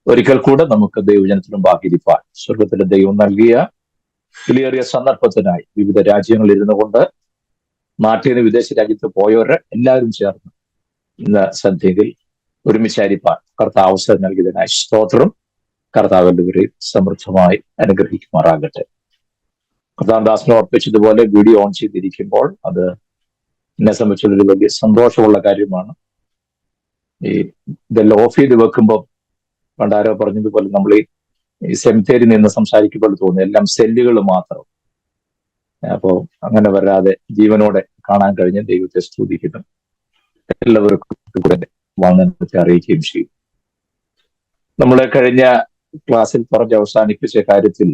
ഒരിക്കൽ കൂടെ നമുക്ക് ദൈവജനത്തിന് മുമ്പാകിരിപ്പാൻ സ്വർഗത്തിലെ ദൈവം നൽകിയ വിലയേറിയ സന്ദർഭത്തിനായി വിവിധ രാജ്യങ്ങളിൽ ഇരുന്നു കൊണ്ട് നാട്ടിൽ നിന്ന് വിദേശ രാജ്യത്ത് പോയവരെ എല്ലാവരും ചേർന്ന് ഇന്ന് സന്ധ്യയിൽ ഒരുമിച്ചായിരിക്കാൻ കർത്താവ് അവസരം നൽകിയതിനായി സ്തോത്രം. കർത്താവിന്റെ പേരിൽ സമൃദ്ധമായി അനുഗ്രഹിക്കുമാറാകട്ടെ. കർത്താദാസിനെ ഓർപ്പിച്ചതുപോലെ വീഡിയോ ഓൺ ചെയ്തിരിക്കുമ്പോൾ അത് എന്നെ സംബന്ധിച്ചൊരു വലിയ സന്തോഷമുള്ള കാര്യമാണ്. ഇതെല്ലാം ഓഫ് ചെയ്ത് വെക്കുമ്പോൾ പണ്ടാരോ പറഞ്ഞതുപോലെ നമ്മൾ ഈ സെമിത്തേരിൽ നിന്ന് സംസാരിക്കുമ്പോൾ തോന്നുന്നു എല്ലാം സെല്ലുകൾ മാത്രം. അപ്പോൾ അങ്ങനെ വരാതെ ജീവനോടെ കാണാൻ കഴിഞ്ഞ ദൈവത്തെ സ്തുതിക്കുന്നു. എല്ലാവർക്കും കൂടെ വാങ്ങനത്തെ അറിയിക്കുകയും ചെയ്യും. നമ്മളെ കഴിഞ്ഞ ക്ലാസ്സിൽ പറഞ്ഞ് അവസാനിപ്പിച്ച കാര്യത്തിൽ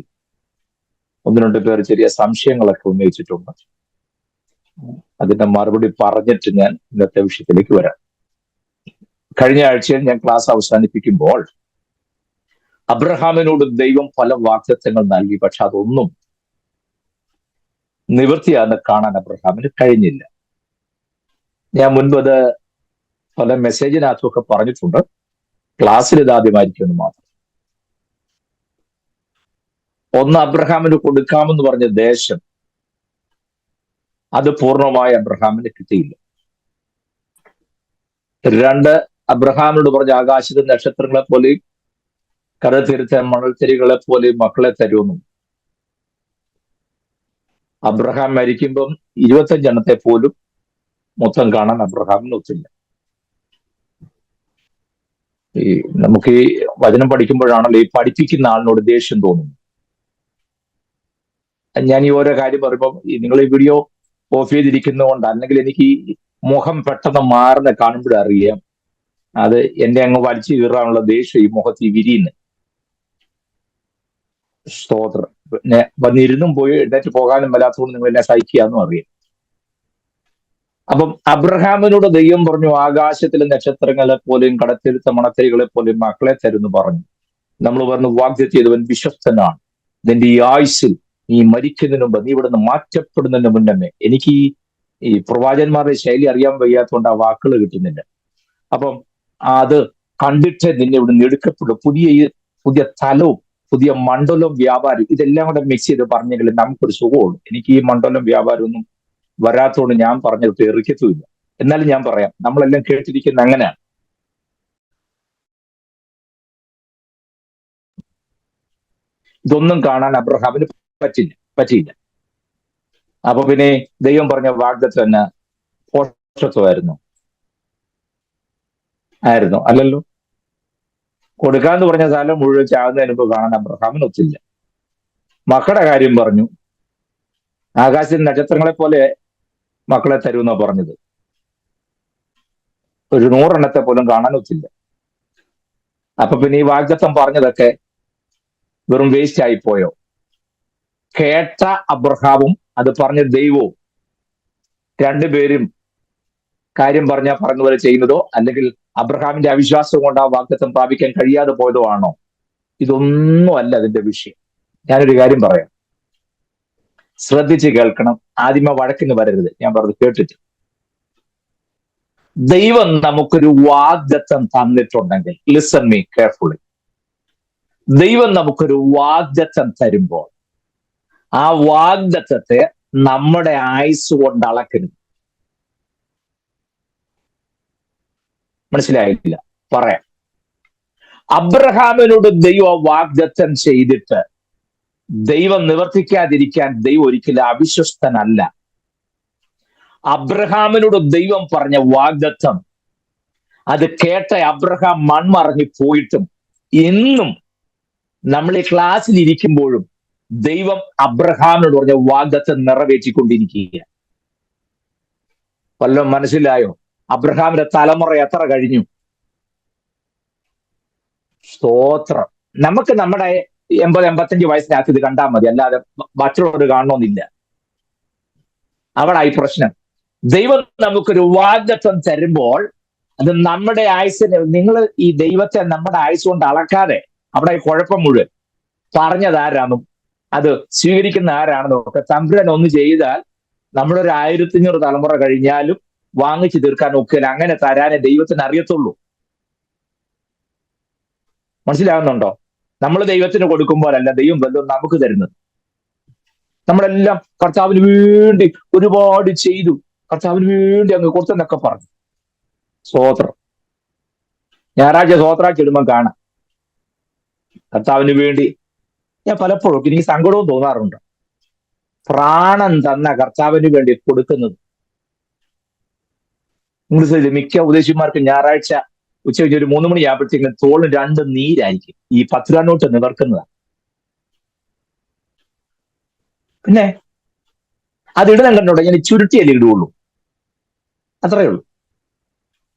ഒന്ന് രണ്ട് പേർ ചെറിയ സംശയങ്ങളൊക്കെ ഉന്നയിച്ചിട്ടുണ്ട്. അതിന്റെ മറുപടി പറഞ്ഞിട്ട് ഞാൻ ഇന്നത്തെ വിഷയത്തിലേക്ക് വരാം. കഴിഞ്ഞ ആഴ്ചയിൽ ഞാൻ ക്ലാസ് അവസാനിപ്പിക്കുമ്പോൾ അബ്രഹാമിനോട് ദൈവം പല വാഗ്ദത്തങ്ങൾ നൽകി, പക്ഷെ അതൊന്നും നിവൃത്തിയാന്ന് കാണാൻ അബ്രഹാമിന് കഴിഞ്ഞില്ല. ഞാൻ മുൻപ് അത് പല മെസ്സേജിനകത്തൊക്കെ പറഞ്ഞിട്ടുണ്ട്. ക്ലാസ്സിൽ ഇത് ആദ്യമായിരിക്കുമെന്ന് മാത്രം. ഒന്ന്, അബ്രഹാമിന് കൊടുക്കാമെന്ന് പറഞ്ഞ ദേശം അത് പൂർണ്ണമായി അബ്രഹാമിന് കിട്ടിയില്ല. രണ്ട്, അബ്രഹാമിനോട് പറഞ്ഞ ആകാശത്തെ നക്ഷത്രങ്ങളെ പോലെയും കടൽത്തീരത്തെ മണൽത്തരികളെ പോലെയും മക്കളെ തരുമെന്നും അബ്രഹാം മരിക്കുമ്പം 25 എണ്ണത്തെ പോലും മൊത്തം കാണാൻ അബ്രഹാമിന് ഒത്തില്ല. നമുക്ക് ഈ വചനം പഠിക്കുമ്പോഴാണല്ലോ ഈ പഠിപ്പിക്കുന്ന ആളിനോട് ദേഷ്യം തോന്നുന്നു. ഞാൻ ഈ ഓരോ കാര്യം പറയുമ്പോൾ നിങ്ങൾ ഈ വീഡിയോ ഓഫ് ചെയ്തിരിക്കുന്നതുകൊണ്ട്, അല്ലെങ്കിൽ എനിക്ക് ഈ മുഖം പെട്ടെന്ന് മാറുന്ന കാണുമ്പോഴറിയാം അത് എന്നെ അങ്ങ് വലിച്ചു കീറാനുള്ള ദേഷ്യം ഈ മുഖത്ത് വിരിയുന്നു. സ്തോത്രം. പിന്നെ വന്നിരുന്നും പോയി എഴുന്നേറ്റ് പോകാനും വല്ലാത്തതുകൊണ്ട് നിങ്ങൾ എന്നെ സഹിക്കുകയെന്നും അറിയാം. അപ്പം അബ്രഹാമിനോട് ദൈവം പറഞ്ഞു ആകാശത്തിലെ നക്ഷത്രങ്ങളെ പോലെയും കടത്തിരുത്ത മണത്തരികളെ പോലെയും മക്കളെ തരുന്നു പറഞ്ഞു. നമ്മൾ പറഞ്ഞു വാഗ്ദത്തം ചെയ്തവൻ വിശ്വസ്തനാണ്. നിന്റെ ഈ ആയുസ്സിൽ നീ മരിക്കുന്നതിന് മുമ്പ്, നീ ഇവിടുന്ന് മാറ്റപ്പെടുന്നതിന് മുന്നമേ, എനിക്ക് ഈ പ്രവാചകന്മാരുടെ ശൈലി അറിയാൻ വയ്യാത്തതുകൊണ്ട് ആ വാക്കുകൾ കിട്ടുന്നില്ല. അപ്പം അത് കണ്ടിട്ട് നിന്നെ ഇവിടുന്ന് എടുക്കപ്പെടും. പുതിയ തലവും പുതിയ മണ്ഡലവും വ്യാപാരം ഇതെല്ലാം കൂടെ മിക്സ് ചെയ്ത് പറഞ്ഞെങ്കിൽ നമുക്കൊരു സുഖമുള്ളൂ. എനിക്ക് ഈ മണ്ഡലം വ്യാപാരം ഒന്നും വരാത്തതുകൊണ്ട് ഞാൻ പറഞ്ഞത് തെറിക്കത്തുമില്ല. എന്നാലും ഞാൻ പറയാം, നമ്മളെല്ലാം കേട്ടിരിക്കുന്ന അങ്ങനെയാണ്. ഇതൊന്നും കാണാൻ അബ്രഹാമിന് പറ്റിയില്ല. അപ്പൊ പിന്നെ ദൈവം പറഞ്ഞ വാഗ്ദത്തം തന്നെ പോഷത്വമായിരുന്നു അല്ലല്ലോ. കൊടുക്കാന്ന് പറഞ്ഞ സ്ഥലം മുഴുവൻ ചാകുന്നതിന് മുമ്പ് കാണാൻ അബ്രഹാമിന് ഒത്തില്ല. മക്കളുടെ കാര്യം പറഞ്ഞു, ആകാശത്തിൽ നക്ഷത്രങ്ങളെ പോലെ മക്കളെ തരുമെന്നാ പറഞ്ഞത്. ഒരു 100 എണ്ണത്തെ പോലും കാണാൻ ഒത്തില്ല. അപ്പൊ പിന്നെ ഈ വാഗ്ദത്തം പറഞ്ഞതൊക്കെ വെറും വേസ്റ്റ് ആയിപ്പോയോ? കേട്ട അബ്രഹാമും അത് പറഞ്ഞ ദൈവവും രണ്ടുപേരും കാര്യം പറഞ്ഞതുപോലെ ചെയ്യുന്നതോ, അല്ലെങ്കിൽ അബ്രഹാമിന്റെ അവിശ്വാസം കൊണ്ട് ആ വാഗ്ദത്തം പ്രാപിക്കാൻ കഴിയാതെ പോയതോ ആണോ? ഇതൊന്നും അല്ല അതിന്റെ വിഷയം. ഞാനൊരു കാര്യം പറയാം, ശ്രദ്ധിച്ച് കേൾക്കണം. ആദ്യമേ വഴക്കിന് വരരുത്. ഞാൻ പറഞ്ഞത് കേട്ടിട്ട്. ദൈവം നമുക്കൊരു വാഗ്ദത്തം തന്നിട്ടുണ്ടെങ്കിൽ, ലിസൺ മീ കെയർഫുള്ളി, ദൈവം നമുക്കൊരു വാഗ്ദത്തം തരുമ്പോൾ ആ വാഗ്ദത്തത്തെ നമ്മുടെ ആയുസ് കൊണ്ട് അളക്കരുത്. മനസ്സിലായില്ല? പറയാം. അബ്രഹാമിനോട് ദൈവം വാഗ്ദത്തം ചെയ്തിട്ട് ദൈവം നിവർത്തിക്കാതിരിക്കാൻ ദൈവം ഒരിക്കലും അവിശ്വസ്തനല്ല. അബ്രഹാമിനോട് ദൈവം പറഞ്ഞ വാഗ്ദത്തം അത് കേട്ട അബ്രഹാം മൺമറഞ്ഞു പോയിട്ടും ഇന്നും നമ്മൾ ഈ ക്ലാസ്സിൽ ഇരിക്കുമ്പോഴും ദൈവം അബ്രഹാമിനോട് പറഞ്ഞ വാഗ്ദത്തം നിറവേറ്റിക്കൊണ്ടിരിക്കുക. വല്ലതും മനസ്സിലായോ? അബ്രഹാമിന്റെ തലമുറ എത്ര കഴിഞ്ഞു? സ്തോത്രം. നമുക്ക് നമ്മുടെ 80-85 വയസ്സിനകത്ത് ഇത് കണ്ടാൽ മതി, അല്ലാതെ മറ്റുള്ളവർ കാണണമെന്നില്ല. അവിടെ ഈ പ്രശ്നം. ദൈവം നമുക്കൊരു വാഗ്ദത്തം തരുമ്പോൾ അത് നമ്മുടെ ആയുസിന്, നിങ്ങൾ ഈ ദൈവത്തെ നമ്മുടെ ആയുസ് കൊണ്ട് അളക്കാതെ അവിടെ കുഴപ്പം മുഴുവൻ. പറഞ്ഞത് ആരാണെന്നും അത് സ്വീകരിക്കുന്ന ആരാണെന്നും ഒക്കെ തമ്പുരാൻ ഒന്ന് ചെയ്താൽ നമ്മളൊരു 1500 തലമുറ കഴിഞ്ഞാലും വാങ്ങിച്ചു തീർക്കാൻ ഒക്കില്ല. അങ്ങനെ തരാനേ ദൈവത്തിന് അറിയത്തുള്ളൂ. മനസ്സിലാകുന്നുണ്ടോ? നമ്മൾ ദൈവത്തിന് കൊടുക്കുമ്പോഴല്ല ദൈവം വല്ലതും നമുക്ക് തരുന്നത്. നമ്മളെല്ലാം കർത്താവിന് വേണ്ടി ഒരുപാട് ചെയ്തു, കർത്താവിന് വേണ്ടി അങ്ങ് കൊടുത്തെന്നൊക്കെ പറഞ്ഞു. സ്തോത്രം. ഞായറാഴ്ച സ്വോത്രാഴ്ച ഇടുമ്പോൾ കാണാം കർത്താവിന് വേണ്ടി. ഞാൻ പലപ്പോഴും എനിക്ക് സങ്കടവും തോന്നാറുണ്ട്. പ്രാണൻ തന്ന കർത്താവിന് വേണ്ടി കൊടുക്കുന്നത്. നിങ്ങൾ മിക്ക ഉപദേശിമാർക്ക് ഞായറാഴ്ച ഉച്ച കഴിഞ്ഞ് ഒരു 3 മണിയാകുമ്പോഴത്തേക്കും തോളിന് 2 നീരായിരിക്കും. ഈ 10 രൂപ നോട്ട് നിവർക്കുന്നതാണ്. പിന്നെ അത് ഇടുന്ന കണ്ടോട്ടെ, ഞാൻ ചുരുട്ടിയല്ലേ ഇടുകയുള്ളൂ, അത്രയേ ഉള്ളൂ.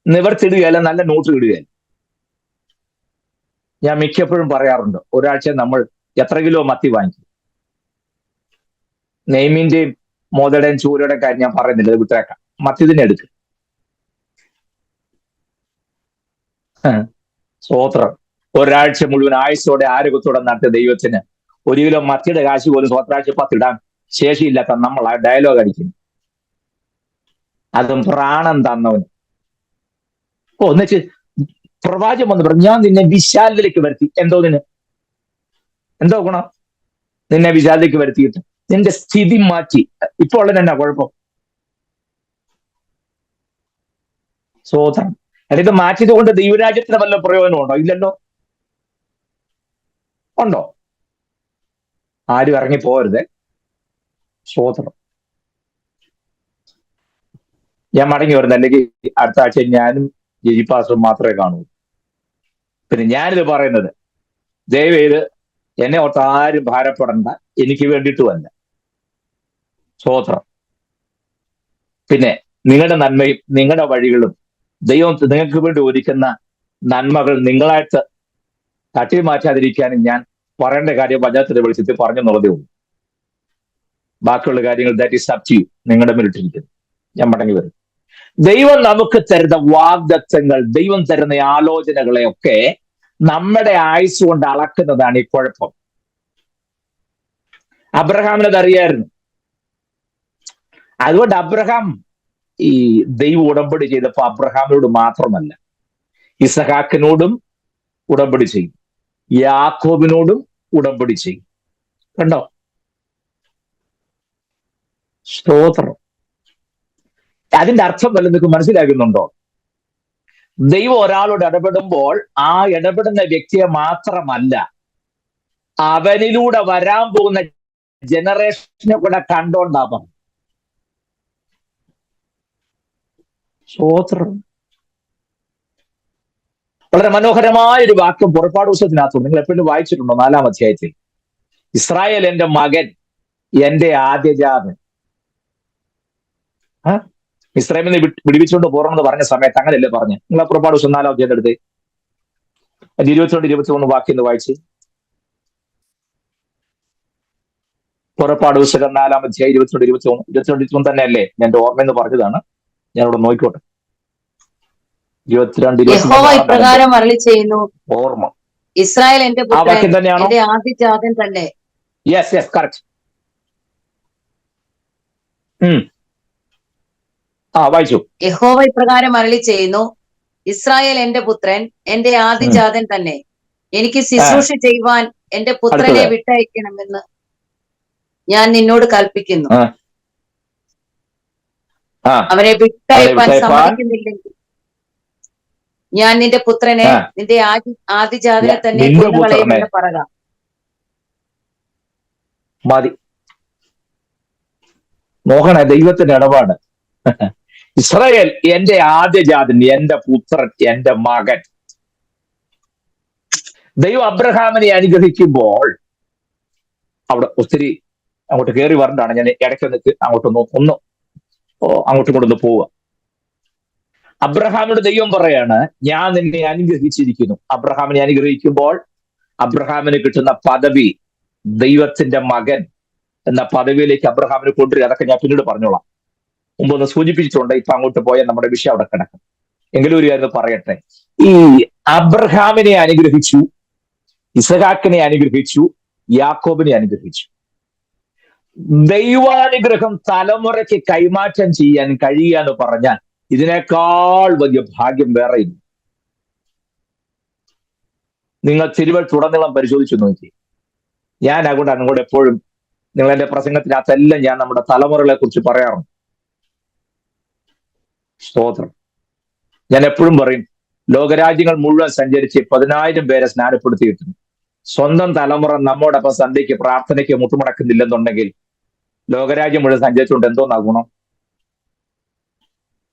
നിവർത്തിടുകയല്ല, നല്ല നോട്ട് ഇടുകയല്ല. ഞാൻ മിക്കപ്പോഴും പറയാറുണ്ട്, ഒരാഴ്ച നമ്മൾ എത്ര കിലോ മത്തി വാങ്ങിക്കും. നെയ്മിന്റെയും മോതയുടെയും ചൂരയുടെയും കാര്യം ഞാൻ പറയുന്നില്ല, അത് വിട്ടേക്കാം. മത്തി തന്നെ എടുക്കും. സ്തോത്രം. ഒരാഴ്ച മുഴുവൻ ആയുസ്സോടെ ആരോഗ്യത്തോടെ നടത്തിയ ദൈവത്തിന് 1 കിലോ മത്തിയുടെ കാശ് പോലും സ്വത്രാഴ്ച 10 ഇടാൻ ശേഷിയില്ലാത്ത നമ്മൾ ആ ഡയലോഗ് അടിക്കുന്നു. അതും പ്രാണൻ തന്നവന്. എന്നുവെച്ച് പ്രവാചകൻ വന്ന് പറഞ്ഞു, ഞാൻ നിന്നെ വിശാലതയിലേക്ക് വരുത്തി. എന്തോ ഗുണം? നിന്നെ വിശാലതയ്ക്ക് വരുത്തിയിട്ട് നിന്റെ സ്ഥിതി മാറ്റി. ഇപ്പോൾ ഉള്ള എന്നാ കുഴപ്പം? സ്തോത്രം. ഇത് മാറ്റിയത് കൊണ്ട് ദൈവരാജ്യത്തിന് വല്ല പ്രയോജനമുണ്ടോ? ഇല്ലല്ലോ. ഉണ്ടോ? ആരും ഇറങ്ങി പോകരുത്. സ്തോത്രം. ഞാൻ മടങ്ങി വരുന്നത്, അല്ലെങ്കിൽ അടുത്ത ആഴ്ച ഞാനും ജെജിപ്പാസും മാത്രമേ കാണൂ. പിന്നെ ഞാനിത് പറയുന്നത്, ദയവേത് എന്നെ ഓർത്ത് ആരും ഭാരപ്പെടണ്ട, എനിക്ക് വേണ്ടിയിട്ടുമല്ല. സ്തോത്രം. പിന്നെ നിങ്ങളുടെ നന്മയും നിങ്ങളുടെ വഴികളും ദൈവം നിങ്ങൾക്ക് വേണ്ടി ഒരുക്കുന്ന നന്മകൾ നിങ്ങളായിട്ട് തട്ടി മാറ്റാതിരിക്കാനും ഞാൻ പറയേണ്ട കാര്യം പഞ്ചായത്തിന്റെ വെളിച്ചത്തിൽ പറഞ്ഞെന്നുള്ളതേ ഉള്ളൂ. ബാക്കിയുള്ള കാര്യങ്ങൾ that is up to you, നിങ്ങളുടെ മേലിട്ടിരിക്കുന്നു. ഞാൻ മടങ്ങി വരും. ദൈവം നമുക്ക് തരുന്ന വാഗ്ദത്തങ്ങൾ, ദൈവം തരുന്ന ആലോചനകളെയൊക്കെ നമ്മുടെ ആയുസ് കൊണ്ട് അളക്കുന്നതാണ് ഈ കുഴപ്പം. അബ്രഹാമിനത് അറിയായിരുന്നു. അതുകൊണ്ട് അബ്രഹാം ഈ ദൈവ ഉടമ്പടി ചെയ്തപ്പോ അബ്രഹാമിനോട് മാത്രമല്ല, ഇസഹാക്കിനോടും ഉടമ്പടി ചെയ്യും, യാക്കോബിനോടും ഉടമ്പടി ചെയ്യും. കണ്ടോ? സ്തോത്രം. അതിന്റെ അർത്ഥം വല്ല നിങ്ങൾക്ക് മനസ്സിലാകുന്നുണ്ടോ? ദൈവം ഒരാളോട് ഇടപെടുമ്പോൾ ആ ഇടപെടുന്ന വ്യക്തിയെ മാത്രമല്ല, അവനിലൂടെ വരാൻ പോകുന്ന ജനറേഷനെ കൂടെ കണ്ടോണ്ടാവാം. സ്തോത്രം. വളരെ മനോഹരമായ ഒരു വാക്യം പുറപ്പാട് പുസ്തകത്തിനകത്തുണ്ട്. നിങ്ങൾ എപ്പോഴും വായിച്ചിട്ടുണ്ടോ? 4-ാം അധ്യായത്തിൽ, ഇസ്രായേൽ എന്റെ മകൻ, എന്റെ ആദ്യജാതൻ. ഇസ്രായേലിനെ വിടിവിച്ചുകൊണ്ട് പോകണമെന്ന് പറഞ്ഞ സമയത്ത് അങ്ങനെയല്ലേ പറഞ്ഞു? നിങ്ങൾ പുറപ്പാട് പുസ്തകം 4-ാം അധ്യായം എടുത്ത് 22-23 വാക്യം ഒന്ന് വായിച്ച്. പുറപ്പാട് പുസ്തകം 4-ാം അധ്യായം 22-23 തന്നെയല്ലേ? എന്റെ ഓർമ്മയെന്ന് പറഞ്ഞതാണ്, ഞാനിവിടെ നോക്കിക്കോട്ടെ. 22 അരുളി ചെയ്യുന്നു, ഓർമ്മ. ഇസ്രായേൽ എന്റെ പുത്രൻ, എന്റെ ആദ്യജാതൻ തന്നെ. Yes yes, correct. വായിച്ചു. യഹോവ ഇപ്രകാരം അരുളി ചെയ്യുന്നു, ഇസ്രായേൽ എന്റെ പുത്രൻ, എന്റെ ആദ്യജാതൻ തന്നെ. എനിക്ക് ശുശ്രൂഷ ചെയ്യുവാൻ എന്റെ പുത്രനെ വിട്ടയക്കണമെന്ന് ഞാൻ നിന്നോട് കൽപ്പിക്കുന്നു. അവനെ വിട്ടയപ്പാൻ സമ്മതിക്കുന്നില്ലെങ്കിൽ ഞാൻ നിന്റെ പുത്രനെ, നിന്റെ ആദ്യജാതനെ തന്നെ കൊന്നുകളയുമെന്ന് പറയുക. മതി. മോഹന, ദൈവത്തിന്റെ ഇടപാട്. ഇസ്രായേൽ എന്റെ ആദ്യജാതൻ, എന്റെ പുത്രൻ, എന്റെ മകൻ. ദൈവം അബ്രഹാമിനെ അനുഗ്രഹിക്കുമ്പോൾ അവിടെ ഒത്തിരി അങ്ങോട്ട് കയറി വരണ്ടാണ്. ഞാൻ ഇടയ്ക്ക് ഒന്ന് അങ്ങോട്ടും ഇങ്ങോട്ടൊന്ന് പോവുക. അബ്രഹാമിനോട് ദൈവം പറയാണ്, ഞാൻ നിന്നെ അനുഗ്രഹിച്ചിരിക്കുന്നു. അബ്രഹാമിനെ അനുഗ്രഹിക്കുമ്പോൾ അബ്രഹാമിന് കിട്ടുന്ന പദവി, ദൈവത്തിന്റെ മകൻ എന്ന പദവിയിലേക്ക് അബ്രഹാമിനെ കൊണ്ടുവരിക. അതൊക്കെ ഞാൻ പിന്നീട് പറഞ്ഞോളാം. മുമ്പ് ഒന്ന് സൂചിപ്പിച്ചിട്ടുണ്ട്. ഇപ്പൊ അങ്ങോട്ട് പോയാൽ നമ്മുടെ വിഷയം അവിടെ കിടക്കും. എങ്കിലും ഒരു കാര്യം പറയട്ടെ. ഈ അബ്രഹാമിനെ അനുഗ്രഹിച്ചു, ഇസഹാക്കിനെ അനുഗ്രഹിച്ചു, യാക്കോബിനെ അനുഗ്രഹിച്ചു. ദൈവാനുഗ്രഹം തലമുറയ്ക്ക് കൈമാറ്റം ചെയ്യാൻ കഴിയുക എന്ന് പറഞ്ഞാൽ ഇതിനേക്കാൾ വലിയ ഭാഗ്യം വേറെയില്ല. നിങ്ങൾ തിരുവഴുത്തുടനീളം പരിശോധിച്ചു നോക്കി. ഞാൻ അതുകൊണ്ട് അങ്ങോട്ട് എപ്പോഴും നിങ്ങൾ എന്റെ പ്രസംഗത്തിനകത്തെല്ലാം ഞാൻ നമ്മുടെ തലമുറകളെ കുറിച്ച് പറയാറുണ്ട്. സ്തോത്രം. ഞാൻ എപ്പോഴും പറയും, ലോകരാജ്യങ്ങൾ മുഴുവൻ സഞ്ചരിച്ച് 10,000 പേരെ സ്നാനപ്പെടുത്തിയിട്ടുണ്ട്. സ്വന്തം തലമുറ നമ്മോടൊപ്പം സന്ധ്യയ്ക്ക് പ്രാർത്ഥനയ്ക്ക് മുട്ടുമടക്കുന്നില്ലെന്നുണ്ടെങ്കിൽ ലോകരാജ്യം മുഴുവൻ സഞ്ചരിച്ചുകൊണ്ട് എന്തോന്നാ ഗുണം?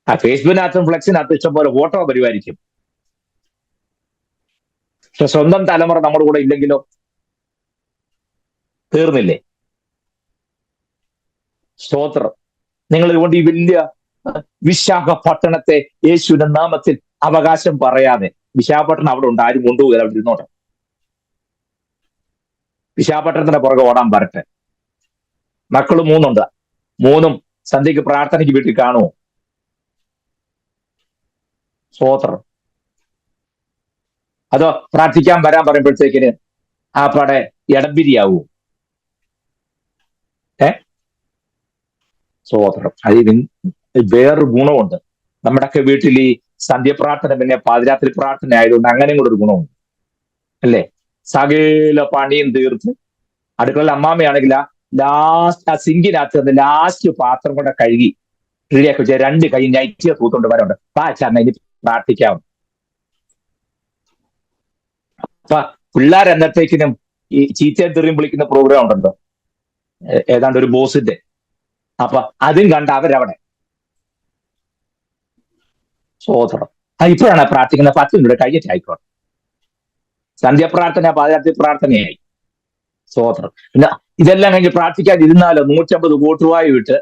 ആ ഫേസ്ബുക്കിനകത്തും ഫ്ലെക്സിനകത്തും ഇഷ്ടംപോലെ ഫോട്ടോ പരിപാലിക്കും. പക്ഷെ സ്വന്തം തലമുറ നമ്മുടെ കൂടെ ഇല്ലെങ്കിലോ തീർന്നില്ലേ? സ്തോത്രം. നിങ്ങൾ ഇതുകൊണ്ട് ഈ വലിയ വിശാഖപട്ടണത്തെ യേശുവിന്റെ നാമത്തിൽ അവകാശം പറയാതെ, വിശാഖപട്ടണം അവിടെ ഉണ്ട്, ആരും കൊണ്ടുപോകുക, അവിടെ ഇരുന്നോട്ടെ. വിശാഖപട്ടണത്തിന്റെ പുറകെ ഓടാൻ വരട്ടെ. മക്കള് 3 ഉണ്ട്, 3 സന്ധ്യക്ക് പ്രാർത്ഥനയ്ക്ക് വീട്ടിൽ കാണുമോ? സ്തോത്രം. അതോ പ്രാർത്ഥിക്കാൻ വരാൻ പറയുമ്പോഴത്തേക്കിന് ആ പടെ ഇടംപിരിയാവൂ? സ്തോത്രം. അതിന് വേറൊരു ഗുണമുണ്ട്. നമ്മുടെയൊക്കെ വീട്ടിൽ ഈ സന്ധ്യപ്രാർത്ഥന പിന്നെ പാതിരാത്രി പ്രാർത്ഥന ആയതുകൊണ്ട് അങ്ങനെയും കൂടെ ഒരു ഗുണമുണ്ട്, അല്ലേ? സകല പണിയും തീർത്ത് അടുക്കളയിൽ അമ്മാമയാണെങ്കിൽ ലാസ്റ്റ് ആ സിങ്കിനകത്ത് ലാസ്റ്റ് പാത്രം കൊണ്ട് കഴുകി റെഡിയാക്കി വെച്ചാൽ 2 കൈ നൈറ്റിയ തൂത്തുകൊണ്ട് വരണ്ട് പാച്ചമ്മ ഇനി പ്രാർത്ഥിക്കാം. അപ്പൊ പിള്ളേർ എന്നത്തേക്കിനും ഈ ചീത്തയും തെറിയും വിളിക്കുന്ന പ്രോഗ്രാം ഉണ്ടല്ലോ, ഏതാണ്ട് ഒരു ബോസിന്റെ. അപ്പൊ അതും കണ്ട അവരവിടെ സോദരം. ഇപ്പോഴാണ് പ്രാർത്ഥിക്കുന്ന 10 മിനിറ്റ് കഴിഞ്ഞിട്ട് ആയിക്കോട്ടെ. സന്ധ്യാപ്രാർത്ഥന പാതിരാത്രി പ്രാർത്ഥനയായി. സോദരം. പിന്നെ ഇതെല്ലാം കഴിഞ്ഞ് പ്രാർത്ഥിക്കാതിരുന്നാലോ 150 കോട്ടുവായി വിട്ട്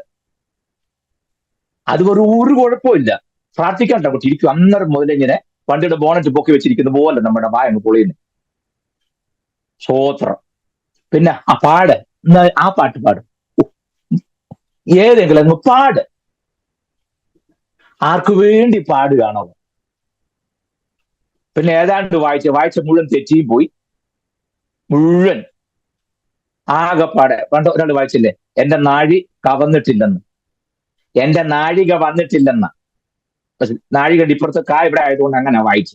അത് ഒരു കുഴപ്പമില്ല. പ്രാർത്ഥിക്കാണ്ട കുട്ടി ഇരിക്കും. അന്നേരം മുതലിങ്ങനെ വണ്ടിയുടെ ബോണറ്റ് പൊക്കി വെച്ചിരിക്കുന്ന പോലെ നമ്മുടെ വായങ്ങ് പൊളിയുന്നു. സ്തോത്രം. പിന്നെ ആ പാട്, ആ പാട്ട് പാടും, ഏതെങ്കിലും അങ്ങ് പാട്. ആർക്കു വേണ്ടി പാടുകയാണോ? പിന്നെ ഏതാണ്ട് വായിച്ച മുഴുവൻ തെറ്റിയും പോയി, മുഴുവൻ ആകെപ്പാടെ. പണ്ട് ഒരാൾ വായിച്ചില്ലേ, എന്റെ നാഴി കവന്നിട്ടില്ലെന്ന്, എന്റെ നാഴിക വന്നിട്ടില്ലെന്ന. നാഴിക ഇപ്പുറത്തെ ഇവിടെ ആയതുകൊണ്ട് അങ്ങനെ വായിച്ചു.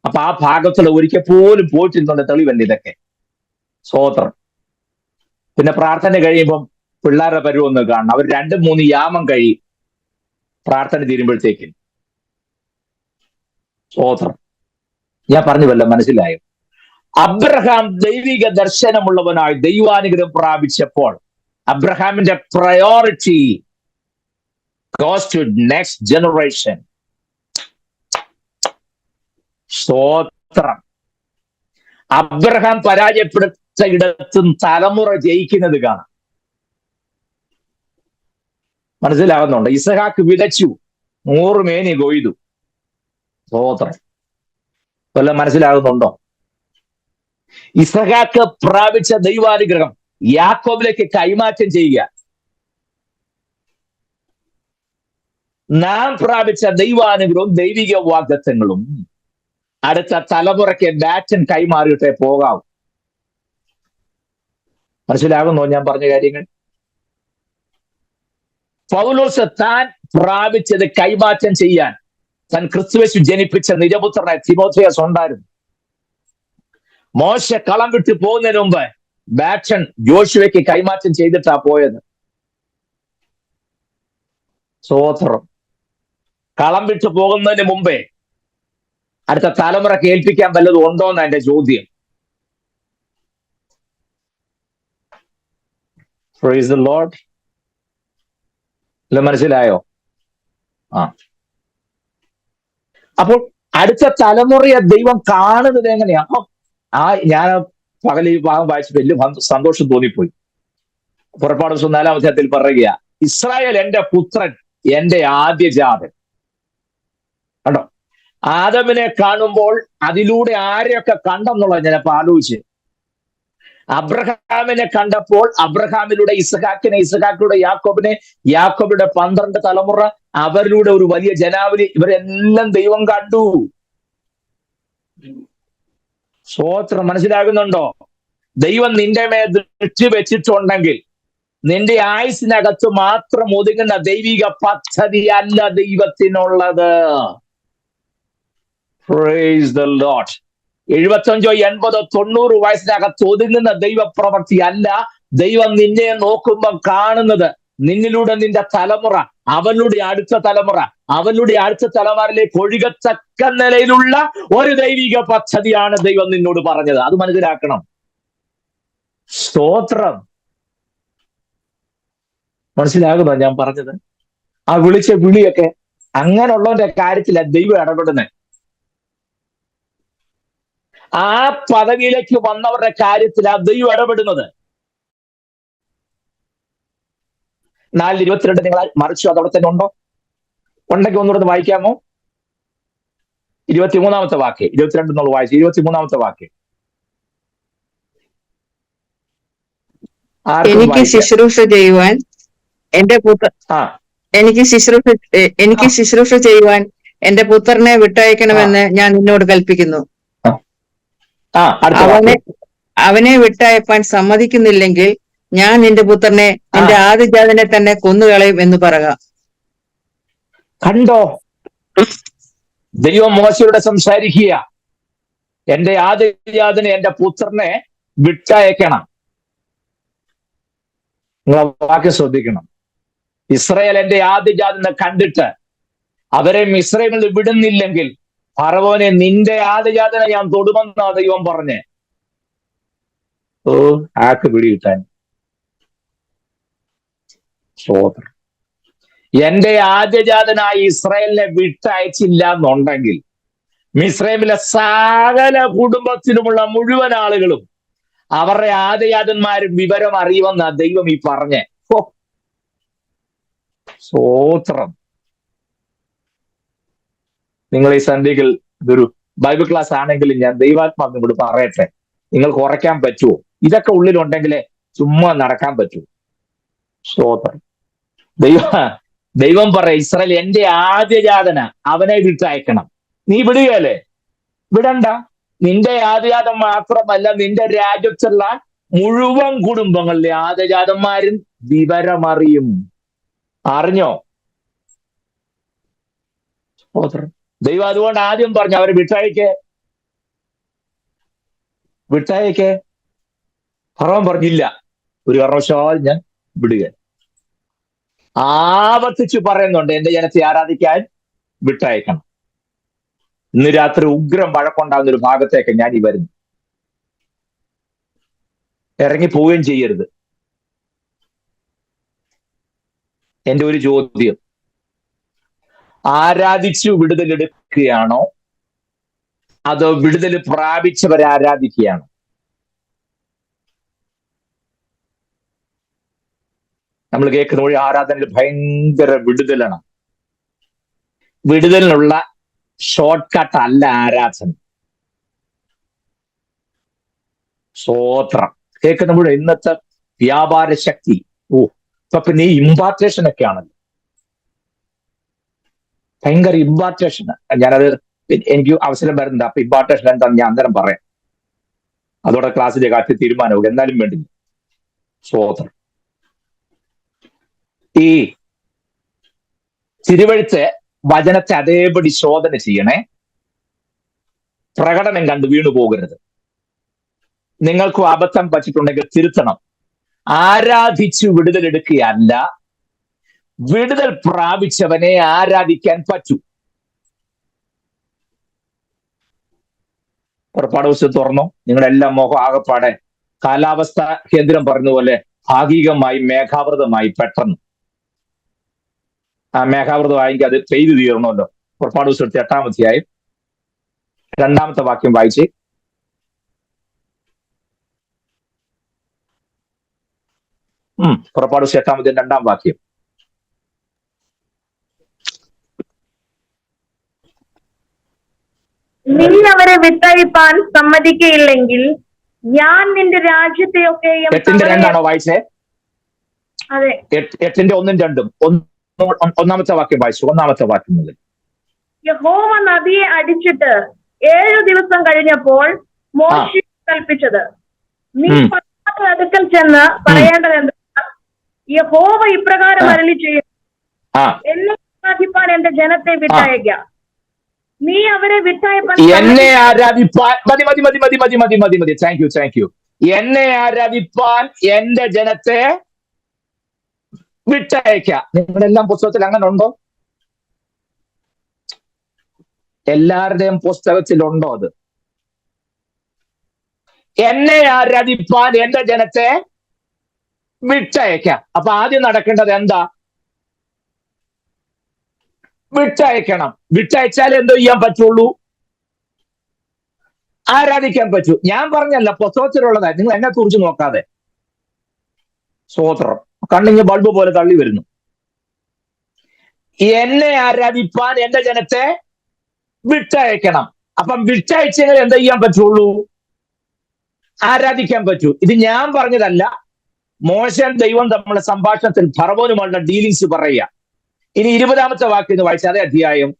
അപ്പൊ ആ ഭാഗത്തുള്ള ഒരിക്കൽ പോലും പോയിട്ടിരുന്നുള്ള തെളിവല്ല ഇതൊക്കെ. സ്തോത്രം. പിന്നെ പ്രാർത്ഥന കഴിയുമ്പം പിള്ളേരുടെ പരുവൊന്ന് കാണണം. അവർ 2-3 യാമം കഴിയും പ്രാർത്ഥന തീരുമ്പോഴത്തേക്കും. സ്തോത്രം. ഞാൻ പറഞ്ഞു വല്ല മനസ്സിലായോ? അബ്രഹാം ദൈവിക ദർശനമുള്ളവനായി ദൈവാനുഗ്രഹം പ്രാപിച്ചപ്പോൾ അബ്രഹാമിന്റെ priority goes to next generation. സ്തോത്രം. അബ്രഹാം പരാജയപ്പെടുത്ത ഇടത്തും തലമുറ ജയിക്കുന്നത് കാണാം. മനസ്സിലാകുന്നുണ്ട്? ഇസഹാക്ക് വിതച്ചു, 100 മേനി കൊയ്തു. സ്തോത്രം. വല്ലതും മനസ്സിലാകുന്നുണ്ടോ? ഇസഹാക്ക് പ്രാപിച്ച ദൈവാനുഗ്രഹം യാക്കോബിലേക്ക് കൈമാറ്റം ചെയ്യുക. നാം പ്രാപിച്ച ദൈവാനുഗ്രഹവും ദൈവിക വാഗ്ദത്തങ്ങളും അടുത്ത തലമുറയ്ക്ക് ബാറ്റൻ കൈമാറിയിട്ടേ പോകാവൂ. മനസ്സിലാകുന്നോ ഞാൻ പറഞ്ഞ കാര്യങ്ങൾ? പൗലോസ് താൻ പ്രാപിച്ചത് കൈമാറ്റം ചെയ്യാൻ താൻ ക്രിസ്തുയേശു ജനിപ്പിച്ച നിജപുത്രനായ തിമോഥെയോസ് ഉണ്ടായിരുന്നു. മോശ കളം വിട്ട് പോകുന്നതിന് മുമ്പ് ബാറ്റൻ യോശുവയ്ക്ക് കൈമാറ്റം ചെയ്തിട്ടാ പോയത്. സ്തോത്രം. കളം വിട്ട് പോകുന്നതിന് മുമ്പേ അടുത്ത തലമുറ കേൾപ്പിക്കാൻ വല്ലതും ഉണ്ടോന്ന് എന്റെ ചോദ്യം. Price the Lord. അല്ല, മനസ്സിലായോ? അപ്പോൾ അടുത്ത തലമുറയെ ദൈവം കാണുന്നത് എങ്ങനെയാ? ഞാൻ പകൽ ഈ ഭാഗം വായിച്ച് വലിയ സന്തോഷം തോന്നിപ്പോയി. പുറപ്പാട് 4-ാം അധ്യായത്തിൽ പറയുക, ഇസ്രായേൽ എന്റെ പുത്രൻ, എന്റെ ആദ്യജാതൻ. കണ്ടോ? ആദമിനെ കാണുമ്പോൾ അതിലൂടെ ആരെയൊക്കെ കണ്ടെന്നുള്ളത് ഞാനപ്പോ ആലോചിച്ച്. അബ്രഹാമിനെ കണ്ടപ്പോൾ അബ്രഹാമിലൂടെ ഇസഹാക്കിനെ, ഇസഹാക്കിലൂടെ യാക്കോബിനെ, യാക്കോബിയുടെ 12 തലമുറ, അവരിലൂടെ ഒരു വലിയ ജനാവലി, ഇവരെല്ലാം ദൈവം കണ്ടു. സ്തോത്രം. മനസ്സിലാകുന്നുണ്ടോ? ദൈവം നിന്റെ മേൽ ദൃഷ്ടി വെച്ചിട്ടുണ്ടെങ്കിൽ നിന്റെ ആയുസിനകത്ത് മാത്രം ഒതുങ്ങുന്ന ദൈവിക പദ്ധതി അല്ല ദൈവത്തിനുള്ളത്. Praise the lord. 75, 80, 90 വയസ്സിനകത്ത് ഒതുങ്ങുന്ന ദൈവപ്രവൃത്തി അല്ല. ദൈവം നിന്നെ നോക്കുമ്പോൾ കാണുന്നത് നിന്നിലൂടെ നിന്റെ തലമുറ, അവരുടെ അടുത്ത തലമുറ, അവരുടെ അടുത്ത തലമുറയിലേക്ക് ഒഴുകത്തക്ക നിലയിലുള്ള ഒരു ദൈവിക പദ്ധതിയാണ് ദൈവം നിന്നോട് പറഞ്ഞത്. അത് മനസ്സിലാക്കണം. സ്തോത്രം. മനസ്സിലാകുന്നോ ഞാൻ പറഞ്ഞത്? ആ വിളിച്ച വിളിയൊക്കെ അങ്ങനെയുള്ളവന്റെ കാര്യത്തിലാണ് ദൈവം ഇടപെടുന്നത്. ആ പദവിയിലേക്ക് വന്നവരുടെ കാര്യത്തിലാണ് ദൈവം ഇടപെടുന്നത്. 4:22 നിങ്ങൾ മറിച്ചു, അതവിടെ തന്നെ ഉണ്ടോ? ഉണ്ടെങ്കിൽ ഒന്നുകൂടെ വായിക്കാമോ? 23-ാമത്തെ വാക്യം. 22 എന്നുള്ള വായിച്ചു. 23-ാമത്തെ വാക്യം. എനിക്ക് ശുശ്രൂഷ ചെയ്യുവാൻ എന്റെ പുത്രനെ വിട്ടയക്കണമെന്ന് ഞാൻ നിന്നോട് കൽപ്പിക്കുന്നു. അവനെ വിട്ടയപ്പാൻ സമ്മതിക്കുന്നില്ലെങ്കിൽ ഞാൻ നിന്റെ പുത്രനെ, നിന്റെ ആദിജാതനെ തന്നെ കൊന്നുകളയും എന്ന് പറയുക. കണ്ടോ? ദൈവം മോശയോട് സംസാരിക്കുക, എന്റെ ആദിജാതനെ, എന്റെ പുത്രനെ വിട്ടയക്കണം. നിങ്ങൾ വാക്ക് ശ്രദ്ധിക്കണം. ഇസ്രായേൽ എന്റെ ആദിജാതനെ കണ്ടിട്ട് അവരെ മിസ്രയീമിൽ വിടുന്നില്ലെങ്കിൽ ഫറവോനെ, നിന്റെ ആദിജാതനെ ഞാൻ തൊടുമെന്നാ ദൈവം പറഞ്ഞേ. ഓ, ആക്ക് പിടികിട്ടാൻ. സ്തോത്രം. എന്റെ ആദ്യജാതനായ ഇസ്രായേലിനെ വിട്ടയച്ചില്ല എന്നുണ്ടെങ്കിൽ മിസ്രയീമിലെ സകല കുടുംബത്തിലുമുള്ള മുഴുവൻ ആളുകളും അവരുടെ ആദ്യജാതന്മാരും വിവരം അറിയുമെന്നാ ദൈവം ഈ പറഞ്ഞേ. സ്തോത്രം. നിങ്ങൾ ഈ സന്ധ്യകൾ ഇതൊരു ബൈബിൾ ക്ലാസ് ആണെങ്കിലും ഞാൻ ദൈവാത്മാവ് നിങ്ങളോട് പറയട്ടെ, നിങ്ങൾക്ക് ഉറയ്ക്കാൻ പറ്റുമോ? ഇതൊക്കെ ഉള്ളിലുണ്ടെങ്കിലേ ചുമ്മാ നടക്കാൻ പറ്റൂ. സ്തോത്രം. ദൈവം പറ, ഇസ്രായേൽ എന്റെ ആദ്യജാതന, അവനെ വിട്ടയക്കണം. നീ വിടുകയല്ലേ? വിടണ്ട. നിന്റെ ആദ്യജാതം മാത്രമല്ല, നിന്റെ രാജ്യത്തുള്ള മുഴുവൻ കുടുംബങ്ങളിലെ ആദ്യജാതന്മാരും വിവരമറിയും. അറിഞ്ഞോ? സ്തോത്രം. ദൈവം അതുകൊണ്ട് ആദ്യം പറഞ്ഞു, അവരെ വിട്ടയക്കേ. ഫറവോൻ പറഞ്ഞില്ല, ഒരു കാരണവശാലും ഞാൻ വിടുക. ആവർത്തിച്ചു പറയുന്നുണ്ട്, എന്റെ ജനത്തെ ആരാധിക്കാൻ വിട്ടയക്കണം. ഇന്ന് രാത്രി ഉഗ്രം വഴക്കുണ്ടാകുന്ന ഒരു ഭാഗത്തേക്ക് ഞാൻ ഈ വരുന്നു. ഇറങ്ങിപ്പോവുകയും ചെയ്യരുത്. എന്റെ ഒരു ചോദ്യം, ആരാധിച്ചു വിടുതലെടുക്കുകയാണോ അതോ വിടുതൽ പ്രാപിച്ചവരെ ആരാധിക്കുകയാണോ? നമ്മൾ കേൾക്കുന്ന വഴി ആരാധനയിൽ ഭയങ്കര വിടുതലാണ്. വിടുതലിനുള്ള ഷോർട്ട് കട്ട് അല്ല ആരാധന. സ്തോത്രം. കേൾക്കുന്ന വഴി ഇന്നത്തെ വ്യാപാര ശക്തി, ഇപ്പൊ പിന്നെ ഈ ഇമ്പാർട്ടേഷൻ ഒക്കെ ആണല്ലോ, ഭയങ്കര ഇമ്പാർട്ടേഷൻ. ഞാനത് എനിക്ക് അവസരം വരുന്നുണ്ട്. അപ്പൊ ഇമ്പാർട്ടേഷൻ എന്താണെന്ന് ഞാൻ അന്നേരം പറയാം. അതോടെ ക്ലാസ്സിന്റെ കാര്യത്തിൽ തീരുമാനവും എന്നാലും വേണ്ടി. സ്തോത്രം. ഈ തിരുവഴുത്ത് വചനത്തെ അതേപടി ശോധന ചെയ്യണേ. പ്രകടനം കണ്ട് വീണു പോകരുത്. നിങ്ങൾക്കും അബദ്ധം പറ്റിയിട്ടുണ്ടെങ്കിൽ തിരുത്തണം. ആരാധിച്ചു വിടുതലെടുക്കുകയല്ല, വിടുതൽ പ്രാപിച്ചവനെ ആരാധിക്കാൻ പറ്റൂ. പുറപ്പാട് പുസ്തകം തുറന്നു, നിങ്ങളെല്ലാം മോഹം ആകപ്പാടെ കാലാവസ്ഥ കേന്ദ്രം പറഞ്ഞതുപോലെ ഭാഗികമായി മേഘാവൃതമായി പെട്ടെന്ന്. ആ മേഘാവൃതമായെങ്കിൽ അത് പെയ്തു തീരണമല്ലോ. പുറപ്പാട് പുസ്തകത്തിൽ 8-ാം അധ്യായം 2-ാമത്തെ വാക്യം വായിച്ച്. പുറപ്പാട് പുസ്തകം 8-ാം അധ്യായം 2-ാം വാക്യം. നീ അവരെ വിട്ടയപ്പാൻ സമ്മതിക്കയില്ലെങ്കിൽ ഞാൻ നിന്റെ രാജ്യത്തെയൊക്കെയും. 8-ന്റെ 2 വായിച്ചേ? അതെ, 8-ന്റെ 1-ഉം 2-ഉം. ഒന്നാമത്തെ വാക്യം വായിച്ചു. 1-ാമത്തെ വാക്യം മുതൽ. യഹോവ നദിയെ അടിച്ചിട്ട് 7 ദിവസം കഴിഞ്ഞപ്പോൾ മോശെ കൽപ്പിച്ചത്, നീ ഫറവോന്റെ അടുക്കൽ ചെന്ന് പറയേണ്ടത് എന്താ? യഹോവ ഇപ്രകാരം അരുളി ചെയ്യുന്നു, എന്നെ ആരാധിപ്പാൻ എന്റെ ജനത്തെ വിട്ടയക്കാം. നീ അവരെ വിട്ടയപ്പാൻ എന്നെ ആരാധിപ്പാൻ മതി മതി മതി മതി മതി മതി മതി മതി താങ്ക് യു. എന്നെ ആരാധിപ്പാൻ എന്റെ ജനത്തെ വിട്ടയക്കാം. നിങ്ങളെല്ലാം പുസ്തകത്തിൽ അങ്ങനെ ഉണ്ടോ? എല്ലാവരുടെയും പുസ്തകത്തിലുണ്ടോ അത്? എന്നെ ആരാധിപ്പാൻ എന്റെ ജനത്തെ വിട്ടയക്കാം. അപ്പൊ ആദ്യം നടക്കേണ്ടത് എന്താ? വിട്ടയക്കണം. വിട്ടയച്ചാൽ എന്തോ ചെയ്യാൻ പറ്റുള്ളൂ? ആരാധിക്കാൻ പറ്റൂ. ഞാൻ പറഞ്ഞല്ല, പുസ്തകത്തിലുള്ളതായി. നിങ്ങൾ എന്നെ കുറിച്ച് നോക്കാതെ. സ്തോത്രം. കണ്ണിഞ്ഞ് ബൾബ് പോലെ തള്ളി വരുന്നു. എന്നെ ആരാധിപ്പാൻ എന്റെ ജനത്തെ വിട്ടയക്കണം. അപ്പം വിട്ടയച്ചെങ്കിൽ എന്താ ചെയ്യാൻ പറ്റുള്ളൂ? ആരാധിക്കാൻ പറ്റൂ. ഇത് ഞാൻ പറഞ്ഞതല്ല, മോശൻ ദൈവം നമ്മളെ സംഭാഷണത്തിൽ ഫറവോനുമായുള്ള ഡീലിങ്സ് പറയുക. ഇനി 20-ാമത്തെ വാക്യം വായിച്ച അതേ അധ്യായം,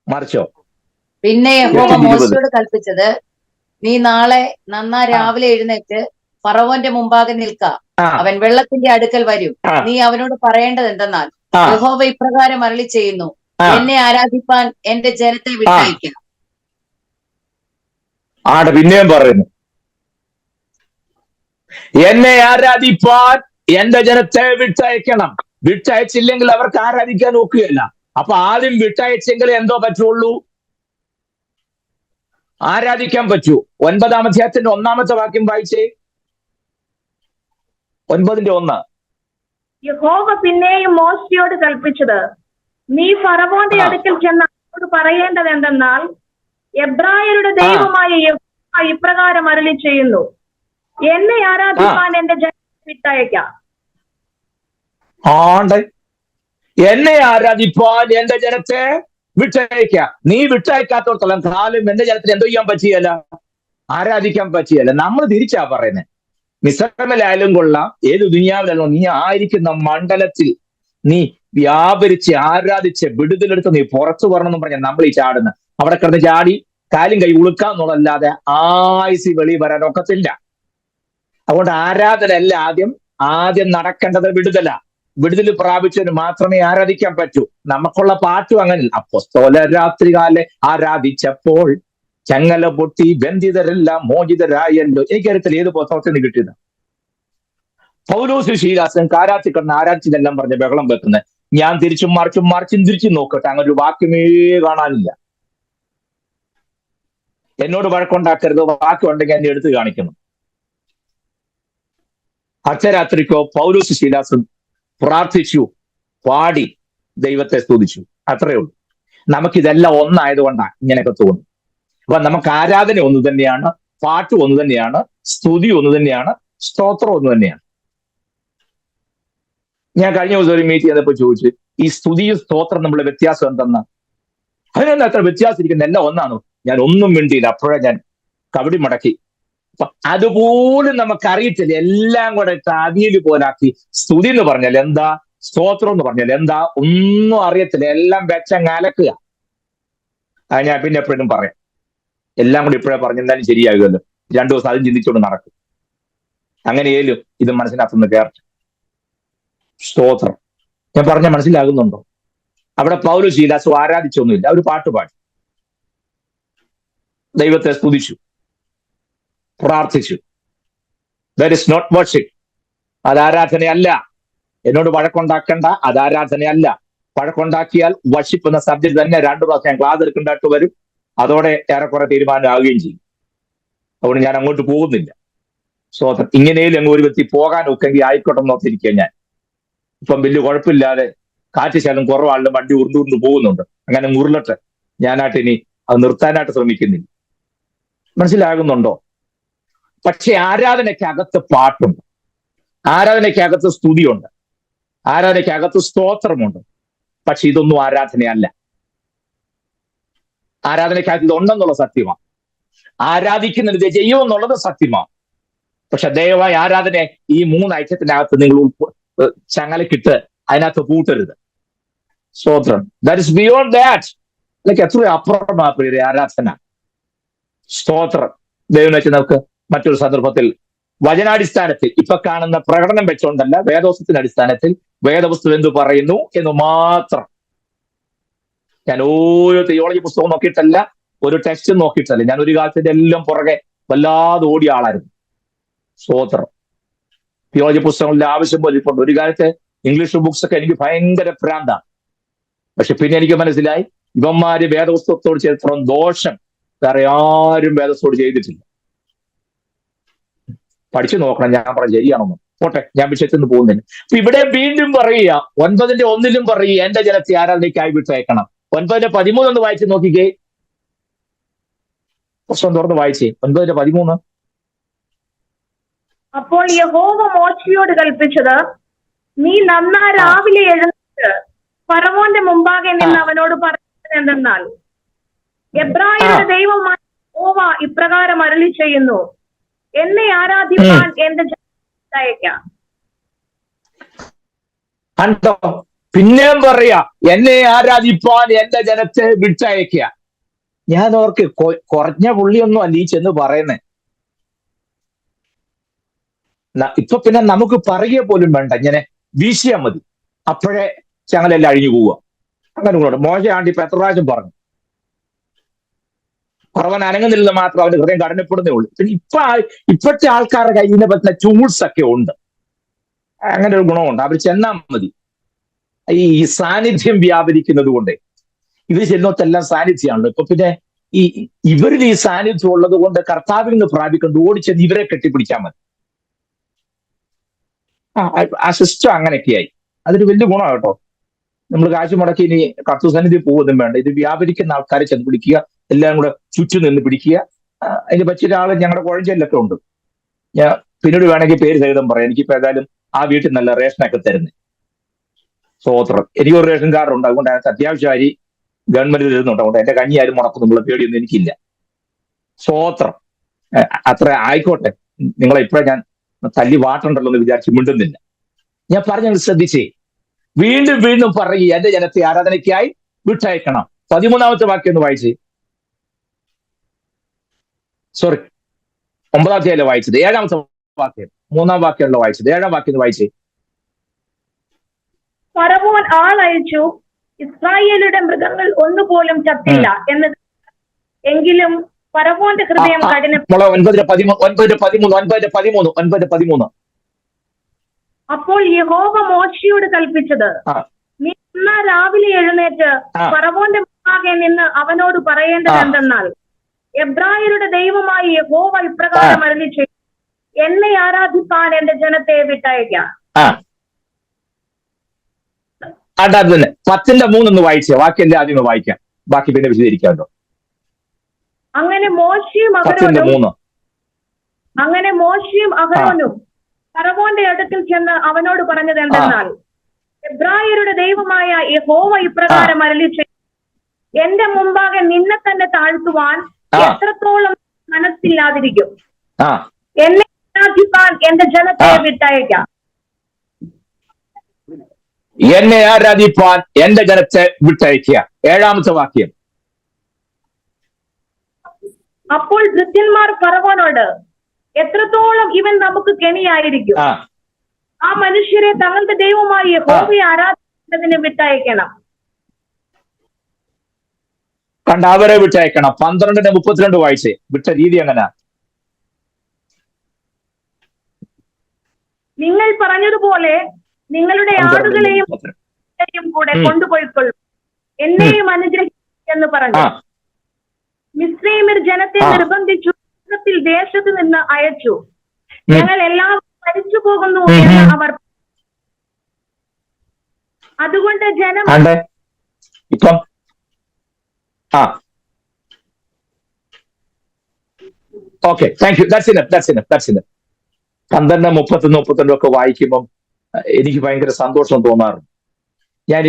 മറിച്ചോ? പിന്നെ യഹോവ മോശയോട് കൽപ്പിച്ചത്, നീ നാളെ നന്നാ രാവിലെ എഴുന്നേറ്റ് ഫറവോന്റെ മുമ്പാകെ നിൽക്ക. അവൻ വെള്ളത്തിന്റെ അടുക്കൽ വരും. നീ അവനോട് പറയേണ്ടത് എന്തെന്നാൽ, യഹോവ ഇപ്രകാരം അരുളി ചെയ്യുന്നു, എന്നെ ആരാധിപ്പാൻ എന്റെ ജനത്തെ വിട്ടയക്കുക. പിന്നെയും പറയുന്നു, എന്നെ ആരാധിപ്പാൻ എന്റെ ജനത്തെ വിട്ടയക്കണം. വിട്ടയച്ചില്ലെങ്കിൽ അവർക്ക് ആരാധിക്കാൻ ഒക്കുകയില്ല. അപ്പൊ ആദ്യം വിട്ടയച്ചെങ്കിൽ എന്തോ പറ്റുള്ളൂ? ആരാധിക്കാൻ പറ്റൂ. 9-ാം അധ്യായത്തിന്റെ 1-ാമത്തെ വാക്യം വായിച്ചേ. 9-ന്റെ-1. യഹോവ പിന്നെയും മോശയോട് കൽപ്പിച്ചത്, നീ ഫറവോന്റെ അടുക്കൽ ചെന്ന് അവനോട് പറയേണ്ടത് എന്തെന്നാൽ, എബ്രായരുടെ ദൈവമായ യഹോവ ഇപ്രകാരം അരുളി ചെയ്യുന്നു, എന്നെ ആരാധിപ്പാൻ എന്റെ ജനത്തെ വിട്ടയക്കാം. എന്നെ ആരാധിപ്പാൻ എന്റെ ജനത്തെ വിട്ടയക്കാം. നീ വിട്ടയക്കാത്തോടത്തോളം കാലം എന്റെ ജനത്തിന് എന്തോ ചെയ്യാൻ പറ്റിയല്ല? ആരാധിക്കാൻ പറ്റിയല്ല. നമ്മൾ തിരിച്ചാ പറയുന്നത്. മിസ്രൈമിലായാലും കൊള്ളാം, ഏത് ദുനിയാവിലായാലും, നീ ആയിരിക്കുന്ന മണ്ഡലത്തിൽ നീ വ്യാപരിച്ച് ആരാധിച്ച് വിടുതലെടുത്ത് നീ പുറത്തു വരണമെന്ന് പറഞ്ഞാൽ നമ്മൾ ഈ ചാടുന്ന അവിടെ കിടന്ന് ചാടി കാലും കൈ ഉളുക്കാന്നുള്ളല്ലാതെ ആയുസ് വെളി വരാൻ ഒക്കത്തില്ല. അതുകൊണ്ട് ആരാധന അല്ല ആദ്യം നടക്കേണ്ടത് വിടുതല. വിടുതൽ പ്രാപിച്ചതിന് മാത്രമേ ആരാധിക്കാൻ പറ്റൂ. നമുക്കുള്ള പാട്ടും അങ്ങനെ. അപ്പോസ്തല രാത്രികാലെ ആരാധിച്ചപ്പോൾ ചങ്ങല പൊട്ടി ബന്ധിതരെല്ലാം മോചിതരായല്ലോ. എനിക്കറിയത്തില്ല ഏത് പുസ്തകത്തിൽ നിന്ന് കിട്ടിയത്. പൗലോസ് ശീലാസൻ കാരാത്തി കിടന്ന് ആരാധിച്ചതെല്ലാം പറഞ്ഞ് ബഹളം വെക്കുന്നത്. ഞാൻ തിരിച്ചും തിരിച്ചും നോക്കട്ടെ, അങ്ങനെ ഒരു വാക്യമേ കാണാനില്ല. എന്നോട് വഴക്കുണ്ടാക്കരുത്, വാക്കുണ്ടെങ്കിൽ എന്നെ എടുത്ത് കാണിക്കണം. അർദ്ധരാത്രിക്കോ പൗലോസ് ശീലാസും പ്രാർത്ഥിച്ചു, പാടി ദൈവത്തെ സ്തുതിച്ചു. അത്രയേ ഉള്ളൂ. നമുക്കിതെല്ലാം ഒന്നായതുകൊണ്ടാണ് ഇങ്ങനെയൊക്കെ തോന്നുന്നു. അപ്പൊ നമുക്ക് ആരാധന ഒന്ന് തന്നെയാണ്, പാട്ട് ഒന്ന് തന്നെയാണ്, സ്തുതി ഒന്ന് തന്നെയാണ്, സ്തോത്രം ഒന്ന് തന്നെയാണ്. ഞാൻ കഴിഞ്ഞ ദിവസം ഒരു മീറ്റ് ചെയ്തപ്പോ ചോദിച്ചു, ഈ സ്തുതിയും സ്തോത്രം നമ്മളെ വ്യത്യാസം എന്തെന്നാ? അതിനെന്താ അത്ര വ്യത്യാസം ഇരിക്കുന്ന? എല്ലാം ഒന്നാണോ? ഞാൻ ഒന്നും മിണ്ടിയില്ല. അപ്പോഴേ ഞാൻ കബഡി മടക്കി. അതുപോലും നമുക്കറിയത്തില്ല. എല്ലാം കൂടെ അവിയൽ പോലാക്കി സ്തുതി എന്ന് പറഞ്ഞാൽ എന്താ, സ്തോത്രം എന്ന് പറഞ്ഞാൽ എന്താ, ഒന്നും അറിയത്തില്ല. എല്ലാം വെച്ചങ്ങ് അലക്കുക. അത് ഞാൻ പിന്നെ എപ്പോഴും പറയാം. എല്ലാം കൂടി ഇപ്പോഴേ പറഞ്ഞെന്തായാലും ശരിയാകുമല്ലോ. 2 ദിവസം അതും ചിന്തിച്ചുകൊണ്ട് നടക്കും. അങ്ങനെയാലും ഇത് മനസ്സിനകത്തുനിന്ന് കയറട്ടെ. സ്തോത്രം ഞാൻ പറഞ്ഞ മനസ്സിലാകുന്നുണ്ടോ? അവിടെ പൗലോസ് ശീലാസ് ആരാധിച്ചൊന്നുമില്ല. ഒരു പാട്ട് പാടി ദൈവത്തെ സ്തുതിച്ചു, പ്രാർത്ഥിച്ചു. That is not worship. അത് ആരാധനയല്ല. എന്നോട് വഴക്കുണ്ടാക്കേണ്ട, അത് ആരാധനയല്ല. വഴക്കുണ്ടാക്കിയാൽ വർഷിപ്പ് എന്ന സബ്ജക്ട് തന്നെ 2 പ്രാവശ്യം ഞാൻ ക്ലാസ് എടുക്കേണ്ടതായിട്ട് വരും. അതോടെ ഏറെക്കുറെ തീരുമാനമാവുകയും ചെയ്യും. അതുകൊണ്ട് ഞാൻ അങ്ങോട്ട് പോകുന്നില്ല. സ്വതന്ത്രം ഇങ്ങനെയും അങ്ങ് ഒരു വ്യക്തി പോകാൻ ഒക്കെങ്കിൽ ആയിക്കോട്ടെ നോക്കിയിരിക്കുക. ഞാൻ ഇപ്പം വലിയ കുഴപ്പമില്ലാതെ കാറ്റ് ശകലം കുറവാളുടെ വണ്ടി ഉരുണ്ടുകൊണ്ട് പോകുന്നുണ്ട്. അങ്ങനെ മുറിലട്ടെ. ഞാനായിട്ട് ഇനി അത് നിർത്താനായിട്ട് ശ്രമിക്കുന്നില്ല. മനസ്സിലാകുന്നുണ്ടോ? പക്ഷെ ആരാധനയ്ക്കകത്ത് പാട്ടുണ്ട്, ആരാധനയ്ക്കകത്ത് സ്തുതിയുണ്ട്, ആരാധനയ്ക്കകത്ത് സ്തോത്രമുണ്ട്. പക്ഷെ ഇതൊന്നും ആരാധനയല്ല. ആരാധനയ്ക്കകത്ത് ഇതുണ്ടെന്നുള്ള സത്യമാണ്. ആരാധിക്കുന്നത് ചെയ്യുമെന്നുള്ളത് സത്യമാണ്. പക്ഷെ ദയവായി ആരാധന ഈ 3 ഐറ്റത്തിനകത്ത് നിങ്ങൾ ചങ്ങലക്കിട്ട് അതിനകത്ത് കൂട്ടരുത്. സ്തോത്രം. That is beyond that. അല്ലെങ്കിൽ എത്ര അപ്പുറമാ പ്രിയരെ ആരാധന. സ്തോത്രം. ദൈവം വെച്ച് നമുക്ക് മറ്റൊരു സന്ദർഭത്തിൽ വചനാടിസ്ഥാനത്തിൽ ഇപ്പൊ കാണുന്ന പ്രകടനം വെച്ചുകൊണ്ടല്ല, വേദോസത്തിന്റെ അടിസ്ഥാനത്തിൽ വേദപുസ്തകം എന്ത് പറയുന്നു എന്ന് മാത്രം. ഞാൻ ഓരോ തിയോളജി പുസ്തകവും നോക്കിയിട്ടല്ല, ഒരു ടെക്സ്റ്റും നോക്കിയിട്ടല്ല. ഞാൻ ഒരു കാലത്തിന്റെ എല്ലാം പുറകെ വല്ലാതെ ഓടിയ ആളായിരുന്നു. സ്തോത്രം. തിയോളജി പുസ്തകങ്ങളുടെ ആവശ്യം പോലെ ഇപ്പോൾ ഒരു കാലത്ത് ഇംഗ്ലീഷ് ബുക്സ് ഒക്കെ എനിക്ക് ഭയങ്കര ഭ്രാന്താണ്. പക്ഷെ പിന്നെ എനിക്ക് മനസ്സിലായി, ഇവന്മാര് വേദപുസ്തകത്തോട് ചെയ്തിടത്തോളം ദോഷം വേറെ ആരും വേദത്തോട് ചെയ്തിട്ടില്ല. പഠിച്ചു നോക്കണം, ഞാൻ പറഞ്ഞ ശരിയാണെന്ന്. പോട്ടെ, ഞാൻ വിഷയത്തിൽ നിന്ന് പോകുന്നില്ല. അപ്പൊ ഇവിടെ വീണ്ടും പറയുക, 9:1 പറയുക, എന്റെ ജനത്തെ ആരാധനയ്ക്കായി വിട്ടയക്കണം. 9:13 ഒന്ന് വായിച്ച് നോക്കിക്കേ. പുസ്തകം തുറന്ന് വായിച്ചേ, 9:13. അപ്പോൾ യഹോവ മോശയോട് കൽപ്പിച്ചത്, നീ നന്നാ രാവിലെ എഴുന്നേറ്റ് ഫറവോന്റെ മുമ്പാകെ നിന്ന് അവനോട് പറയുന്നത് എന്തെന്നാൽ, എബ്രായരുടെ ദൈവമായ യഹോവ ഇപ്രകാരം അരുളി ചെയ്യുന്നു, എന്നെ ആരാധിപ്പാൻ എന്റെ ജനത്തെ അയക്കാം. കണ്ടോ? പിന്നെയും പറയാ, എന്നെ ആരാധിപ്പാൻ എന്റെ ജനത്തെ വിട്ടയക്കുക. ഞാൻ ഓർക്ക് കുറഞ്ഞ പുള്ളിയൊന്നും അല്ല ഈ ചെന്ന് പറയുന്നേ. ഇപ്പൊ പിന്നെ നമുക്ക് പറയുക പോലും വേണ്ട, ഇങ്ങനെ വീശിയാൽ മതി, അപ്പോഴേ ഞങ്ങളെല്ലാം അഴിഞ്ഞു പോവുക. അങ്ങനെ കൂടെ മോശയാണ്ട് ഇപ്പൊ എത്ര പ്രാവശ്യം പറഞ്ഞു, കുറവൻ അനങ്ങുന്നില്ലെന്ന് മാത്രം അവന്റെ ഹൃദയം കടനപ്പെടുന്നേ ഉള്ളൂ. പിന്നെ ഇപ്പോഴത്തെ ആൾക്കാരുടെ കയ്യിൽ പറ്റുന്ന ടൂൾസ് ഒക്കെ ഉണ്ട്, അങ്ങനെ ഒരു ഗുണമുണ്ട്. അവർ ചെന്നാൽ മതി. ഈ സാന്നിധ്യം വ്യാപരിക്കുന്നത് കൊണ്ട് ഇവർ ചെല്ലുന്നതെല്ലാം സാന്നിധ്യമാണല്ലോ. ഇപ്പൊ പിന്നെ ഇവരിൽ ഈ സാന്നിധ്യം ഉള്ളത് കൊണ്ട് കർത്താവിൽ നിന്ന് പ്രാപിക്കൊണ്ട് ഓടിച്ചെന്ന് ഇവരെ കെട്ടിപ്പിടിച്ചാൽ മതി. ആ സിസ്റ്റം അങ്ങനെയൊക്കെയായി. അതൊരു വലിയ ഗുണമാണ് കേട്ടോ. നമ്മൾ കാശ് മുടക്കി ഇനി കർത്തൃ സന്നിധി പോകുന്നതും വേണ്ട, ഇത് വ്യാപരിക്കുന്ന ആൾക്കാരെ ചെന്ന് പിടിക്കുക, എല്ലാം കൂടെ ചുറ്റും നിന്ന് പിടിക്കുക. അതിന് പറ്റിയ ഒരാൾ ഞങ്ങളുടെ കുഴഞ്ചലിലൊക്കെ ഉണ്ട്. ഞാൻ പിന്നീട് വേണമെങ്കിൽ പേര് സഹിതം പറയാം. എനിക്കിപ്പോ ഏതായാലും ആ വീട്ടിൽ നല്ല റേഷനൊക്കെ തരുന്നത്. സ്തോത്രം. എനിക്കൊരു റേഷൻ കാർഡ് ഉണ്ട്, അതുകൊണ്ട് അതിനകത്ത് അത്യാവശ്യം അരി ഗവൺമെന്റ് തരുന്നുണ്ട്. അതുകൊണ്ട് എന്റെ കഞ്ഞി ആരും മുടക്കുന്നുള്ള പേടിയൊന്നും എനിക്കില്ല. സ്തോത്രം. അത്ര ആയിക്കോട്ടെ, നിങ്ങളെ ഇപ്പോഴെ ഞാൻ തല്ലി വാട്ടുണ്ടല്ലോ എന്ന് വിചാരിച്ച് മിണ്ടുന്നില്ല. ഞാൻ പറഞ്ഞത് ശ്രദ്ധിച്ചേ. വീണ്ടും വീണ്ടും പറയുക, എന്റെ ജനത്തെ ആരാധനയ്ക്കായി വിട്ടയക്കണം. 13-ാമത്തെ വാക്യം ഒന്ന് വായിച്ചേ. സോറി, 9-ാമത്തെ വായിച്ചത്. 7-ാമത്തെ വാക്യം, 3-ാം വാക്യമുള്ള വായിച്ചത്. 7-ാം വാക്യം ഒന്ന് വായിച്ചേ. ഫറവോൻ ആളയച്ചു, ഇസ്രായേലിയുടെ മൃഗങ്ങൾ ഒന്നുപോലും ചത്തില്ല എന്ന്, എങ്കിലും ഫറവോന്റെ ഹൃദയം കഠിന. 9:13. അപ്പോൾ യഹോവ മോശയോട് കൽപ്പിച്ചത്, നീ ഇന്ന് രാവിലെ എഴുന്നേറ്റ് ഫറവോന്റെ മുമ്പാകെ നിന്ന് അവനോട് പറയേണ്ടത് എന്തെന്നാൽ, എബ്രായരുടെ ദൈവമായ യഹോവ ഇപ്രകാരം അരുളി ചെയ്തു, എന്നെ ആരാധിപ്പാൻ എന്റെ ജനത്തെ വിട്ടയക്കാം. തന്നെ 10:3 ഒന്ന് വായിച്ചേ. ബാക്കിയെല്ലാം ആദ്യം വായിക്കാം, ബാക്കി പിന്നെ വിശദീകരിക്കാമല്ലോ. അങ്ങനെ മോശയും അഹരോനും ഫറവോന്റെ അടുക്കൽ ചെന്ന് അവനോട് പറഞ്ഞത് എന്തെന്നാൽ, എബ്രായരുടെ ദൈവമായ യഹോവ ഇപ്രകാരം അരുളി ചെയ്തു, എന്റെ മുമ്പാകെ നിന്നെ തന്നെ താഴ്ത്തുവാൻ എത്രത്തോളം മനസ്സില്ലാതിരിക്കും. എന്നെ ആരാധിപ്പാൻ എന്റെ ജനത്തെ വിട്ടയക്കാം. എന്നെ ആരാധിപ്പാൻ എന്റെ ജനത്തെ വിട്ടയക്കുക. 7-ാമത്തെ വാക്യം. അപ്പോൾ ഭൃത്യന്മാർ ഫറവോനോട്, എത്രത്തോളം ഇവൻ നമുക്ക് കെണിയായിരിക്കും, ആ മനുഷ്യരെ തങ്ങളുടെ ദൈവമായ യഹോവയെ ആരാധിക്കുന്നതിന് വിട്ടയക്കണം. കണ്ട, അവരെ വിട്ടയക്കണം. 12:32 വായിച്ചേ. വിട്ട രീതി എങ്ങനെ? നിങ്ങൾ പറഞ്ഞതുപോലെ നിങ്ങളുടെ ആടുകളെയും കൂടെ കൊണ്ടുപോയിക്കൊള്ളും, എന്നെയും അനുഗ്രഹിക്കും എന്ന് പറഞ്ഞു. മിസ്രയീമ്യർ ജനത്തെ നിർബന്ധിച്ചു ദേശത്ത് നിന്ന് അയച്ചു. ഞങ്ങൾ എല്ലാവരും മരിച്ചു പോകുന്നു എന്ന് അവർ. അതുകൊണ്ട് ജനം ഇപ്പം okay, thank you. That's enough. 12:31 ഒക്കെ വായിക്കുമ്പം എനിക്ക് ഭയങ്കര സന്തോഷം തോന്നാറുണ്ട്. ഞാൻ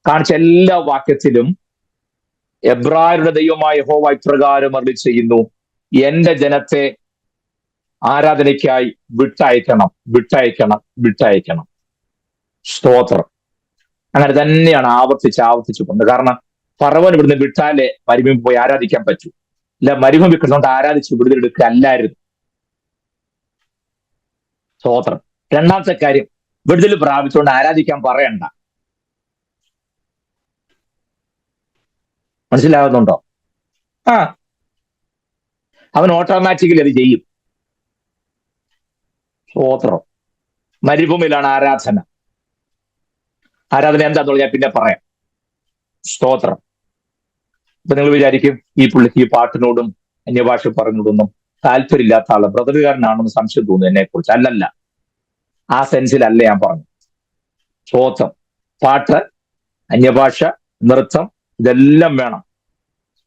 കാണിച്ച എല്ലാ വാക്യത്തിലും എബ്രായരുടെ ദൈവമായ യഹോവ ഇപ്രകാരം അരുളി ചെയ്യുന്നു, എന്റെ ജനത്തെ ആരാധനയ്ക്കായി വിട്ടയക്കണം. സ്തോത്രം. അങ്ങനെ തന്നെയാണ് ആവർത്തിച്ചു കൊണ്ട്. കാരണം ഫറവോൻ ഇവിടുന്ന് വിട്ടാലേ മരുഭൂമി പോയി ആരാധിക്കാൻ പറ്റൂ. ഇല്ല, മരുഭൂമി കിട്ടുന്നോണ്ട് ആരാധിച്ച് വിടുതലെടുക്കുക അല്ലായിരുന്നു. സ്തോത്രം. 2-ാമത്തെ കാര്യം, വിടുതൽ പ്രാപിച്ചുകൊണ്ട് ആരാധിക്കാൻ പറയണ്ട. മനസ്സിലാകുന്നുണ്ടോ? ആ, അവൻ ഓട്ടോമാറ്റിക്കലി അത് ചെയ്യും. സ്തോത്രം. മരുഭൂമിയിലാണ് ആരാധന. ആരാധന എന്താണെന്നുള്ള ഞാൻ പിന്നെ പറയാം. സ്തോത്രം. ഇപ്പൊ നിങ്ങൾ വിചാരിക്കും ഈ പുള്ളിക്ക് ഈ പാട്ടിനോടും അന്യഭാഷ പറഞ്ഞോടൊന്നും താല്പര്യമില്ലാത്ത ആള്, ബ്രദറുകാരനാണെന്ന് സംശയം തോന്നുന്നു എന്നെ കുറിച്ച്. അല്ലല്ല, ആ സെൻസിലല്ല ഞാൻ പറഞ്ഞു. സ്തോത്രം. പാട്ട്, അന്യഭാഷ, നൃത്തം ഇതെല്ലാം വേണം.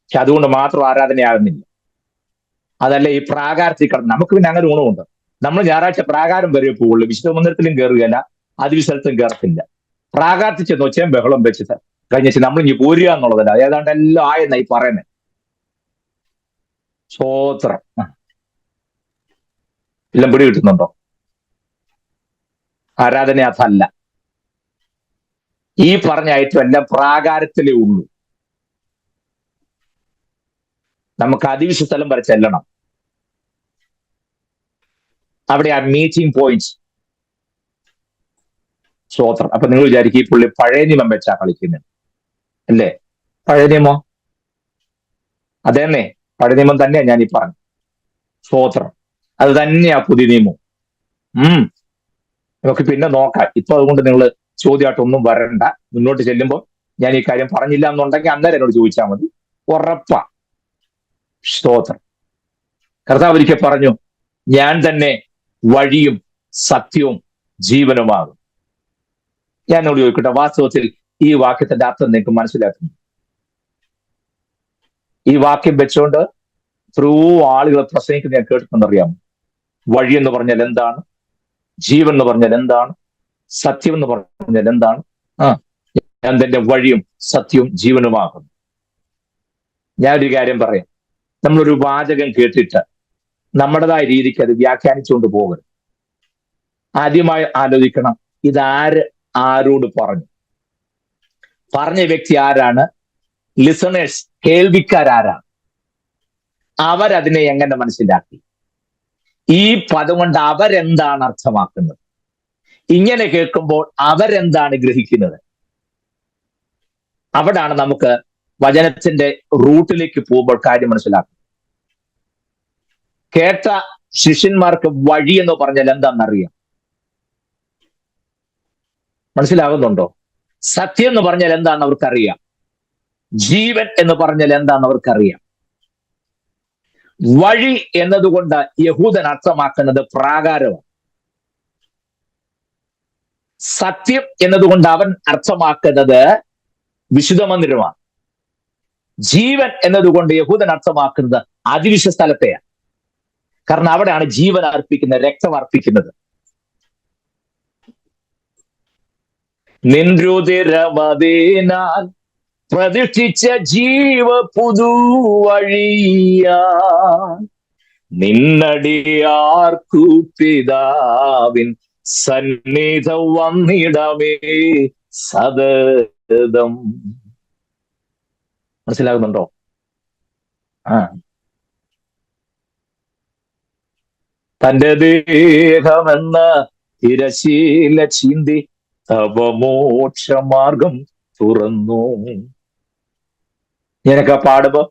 പക്ഷെ അതുകൊണ്ട് മാത്രം ആരാധനയാകുന്നില്ല. അതല്ല ഈ പ്രാകാരത്തിൽ കിടന്ന് നമുക്ക് പിന്നെ അങ്ങനെ ഗുണമുണ്ട്. നമ്മൾ ഞായറാഴ്ച പ്രാകാരം വരെ പോവുള്ളൂ. വിശുദ്ധ മന്ദിരത്തിലും കയറുകയല്ല, അതിവിശലത്തിലും കയറത്തില്ല. പ്രാകാരത്തിൽ ചെന്ന് ഒച്ചയും ബഹളം വെച്ചിട്ട് കഴിഞ്ഞിട്ട് നമ്മൾ ഇനി പോരുക എന്നുള്ളതല്ല. ഏതാണ്ട് എല്ലാം ആയെന്നായി പറയുന്നത്. സ്തോത്രം. എല്ലാം പിടി കിട്ടുന്നുണ്ടോ? ആരാധന അതല്ല. ഈ പറഞ്ഞ ഐറ്റം എല്ലാം പ്രാകാരത്തിലേ ഉള്ളൂ. നമുക്ക് അതിവിശ സ്ഥലം വരെ ചെല്ലണം. അവിടെ ആ മീറ്റിംഗ് പോയിന്റ്സ്. സ്തോത്രം. അപ്പൊ നിങ്ങൾ വിചാരിക്കും ഈ പുള്ളി പഴയ നിയമം വെച്ചാ കളിക്കുന്നത് അല്ലേ? പഴയ നിയമം അതേന്നെ, പഴയ നിയമം തന്നെയാ ഞാൻ ഈ പറഞ്ഞു. സ്തോത്രം. അത് തന്നെയാ പുതിയ നിയമം. നമുക്ക് പിന്നെ നോക്കാം. ഇപ്പൊ അതുകൊണ്ട് നിങ്ങൾ ചോദ്യമായിട്ടൊന്നും വരണ്ട. മുന്നോട്ട് ചെല്ലുമ്പോൾ ഞാൻ ഈ കാര്യം പറഞ്ഞില്ല എന്നുണ്ടെങ്കിൽ അന്നേരം എന്നോട് ചോദിച്ചാൽ മതി. ഉറപ്പാ. സ്തോത്രം. കർത്താവ് ഒരിക്കൽ പറഞ്ഞു, ഞാൻ തന്നെ വഴിയും സത്യവും ജീവനുമാകും. ഞാൻ എന്നോട് ചോദിക്കട്ടെ, വാസ്തവത്തിൽ ഈ വാക്യത്തിന്റെ അർത്ഥം നിങ്ങൾക്ക് മനസ്സിലാക്കുന്നു? ഈ വാക്യം വെച്ചുകൊണ്ട് എത്രയോ ആളുകളെ പ്രസംഗിക്കുന്ന ഞാൻ കേട്ടിട്ടുണ്ടെന്നറിയാമോ? വഴി എന്ന് പറഞ്ഞാൽ എന്താണ്? ജീവൻ എന്ന് പറഞ്ഞാൽ എന്താണ്? സത്യം എന്ന് പറഞ്ഞാൽ എന്താണ്? ഞാൻ തന്നെ വഴിയും സത്യവും ജീവനുമാകുന്നു. ഞാനൊരു കാര്യം പറയാം. നമ്മളൊരു വാചകം കേട്ടിട്ട് നമ്മുടേതായ രീതിക്ക് അത് വ്യാഖ്യാനിച്ചുകൊണ്ട് പോകരുത്. ആദ്യമായി ആലോചിക്കണം, ഇതാര് ആരോട് പറഞ്ഞു? പറഞ്ഞ വ്യക്തി ആരാണ്? ലിസണേഴ്സ്, കേൾവിക്കാരാരാണ്? അവരതിനെ എങ്ങനെ മനസ്സിലാക്കി? ഈ പദം കൊണ്ട് അവരെന്താണ് അർത്ഥമാക്കുന്നത്? ഇങ്ങനെ കേൾക്കുമ്പോൾ അവരെന്താണ് ഗ്രഹിക്കുന്നത്? അവിടാണ് നമുക്ക് വചനത്തിന്റെ റൂട്ടിലേക്ക് പോകുമ്പോൾ കാര്യം മനസ്സിലാക്കും. കേട്ട ശിഷ്യന്മാർക്ക് വഴി എന്ന് പറഞ്ഞാൽ എന്താണെന്നറിയാം. മനസ്സിലാകുന്നുണ്ടോ? സത്യം എന്ന് പറഞ്ഞാൽ എന്താണെന്ന് അവർക്കറിയാം. ജീവൻ എന്ന് പറഞ്ഞാൽ എന്താണെന്ന് അവർക്കറിയാം. വഴി എന്നതുകൊണ്ട് യഹൂദൻ അർത്ഥമാക്കുന്നത് പ്രാകാരമാണ്. സത്യം എന്നതുകൊണ്ട് അവൻ അർത്ഥമാക്കുന്നത് വിശുദ്ധ മന്ദിരമാണ്. ജീവൻ എന്നതുകൊണ്ട് യഹൂദൻ അർത്ഥമാക്കുന്നത് അതിവിശ സ്ഥലത്തെയാണ്. കാരണം അവിടെയാണ് ജീവൻ അർപ്പിക്കുന്നത്, രക്തം അർപ്പിക്കുന്നത്. നിൻരുതിരമതേനാൽ പ്രതിഷ്ഠിച്ച ജീവ പുതുവഴിയാ നിന്നടിയാർക്കു പിതാവിൻ സന്നിധ വന്നിടമേ സതതം. മനസ്സിലാകുന്നുണ്ടോ? തന്റെ ദേഹമെന്ന തിരശീല ചിന്തി തവമോക്ഷമാർഗം തുറന്നു. ഞാനൊക്കെ പാടുമ്പോ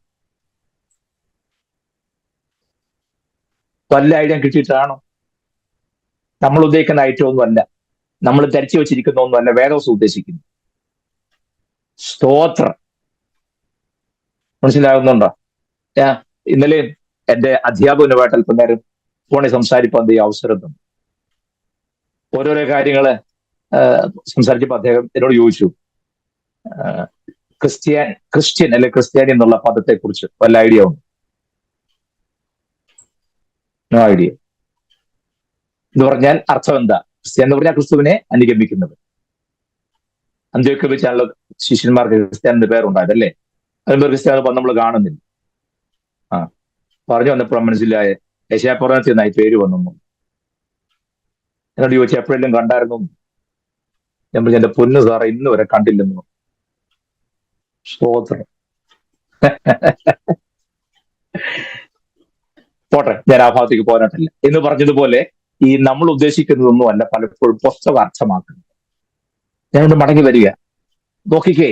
വല്ല ഐഡിയ കിട്ടിയിട്ടാണോ? നമ്മൾ ഉദ്ദേശിക്കുന്ന ഐറ്റം ഒന്നുമല്ല, നമ്മൾ ധരിച്ചു വെച്ചിരിക്കുന്ന ഒന്നുമല്ല വേദവസം ഉദ്ദേശിക്കുന്നു. സ്തോത്രം. മനസ്സിലാകുന്നുണ്ടോ? ഇന്നലെ എന്റെ അധ്യാപകനുമായിട്ട് അല്പം നേരം ഫോണിൽ സംസാരിപ്പാൻ ഈ അവസരം തന്നു. ഓരോരോ കാര്യങ്ങള് സംസാരിച്ചപ്പോ അദ്ദേഹം എന്നോട് ചോദിച്ചു, ക്രിസ്ത്യൻ അല്ലെ ക്രിസ്ത്യാനി എന്നുള്ള പദത്തെ കുറിച്ച് വല്ല ഐഡിയ ഉണ്ട്? No idea. എന്ന് പറഞ്ഞാൽ അർത്ഥം എന്താ? ക്രിസ്ത്യൻ എന്ന് പറഞ്ഞാൽ ക്രിസ്തുവിനെ അനുഗമിക്കുന്നത്. അന്ത്യോക്യ വെച്ചാണല്ലോ ശിഷ്യന്മാർക്ക് ക്രിസ്ത്യാൻ എന്ന് പേരുണ്ടായത് അല്ലേ? അതിന് ക്രിസ്ത്യാനി നമ്മൾ കാണുന്നില്ല. പറഞ്ഞു വന്നപ്പോൾ മനസ്സിലായ യശയാപ്രവചനത്തിൽ നിന്നായി പേര് വന്നു. എന്നോട് ചോദിച്ചു എപ്പോഴെല്ലാം കണ്ടായിരുന്നു? ഞാൻ പറഞ്ഞു എന്റെ പൊന്നു സാറേ ഇന്ന് വരെ കണ്ടില്ലെന്നു. സ്തോത്രം. പോട്ടെ, ഞാൻ ആ ഭാഗത്തേക്ക് പോരാട്ടില്ല. എന്ന് പറഞ്ഞതുപോലെ ഈ നമ്മൾ ഉദ്ദേശിക്കുന്നതൊന്നും അല്ല പലപ്പോഴും പുസ്തകം അർത്ഥമാക്കുന്നത്. ഞാനൊന്ന് മടങ്ങി വരിക. നോക്കിക്കേ,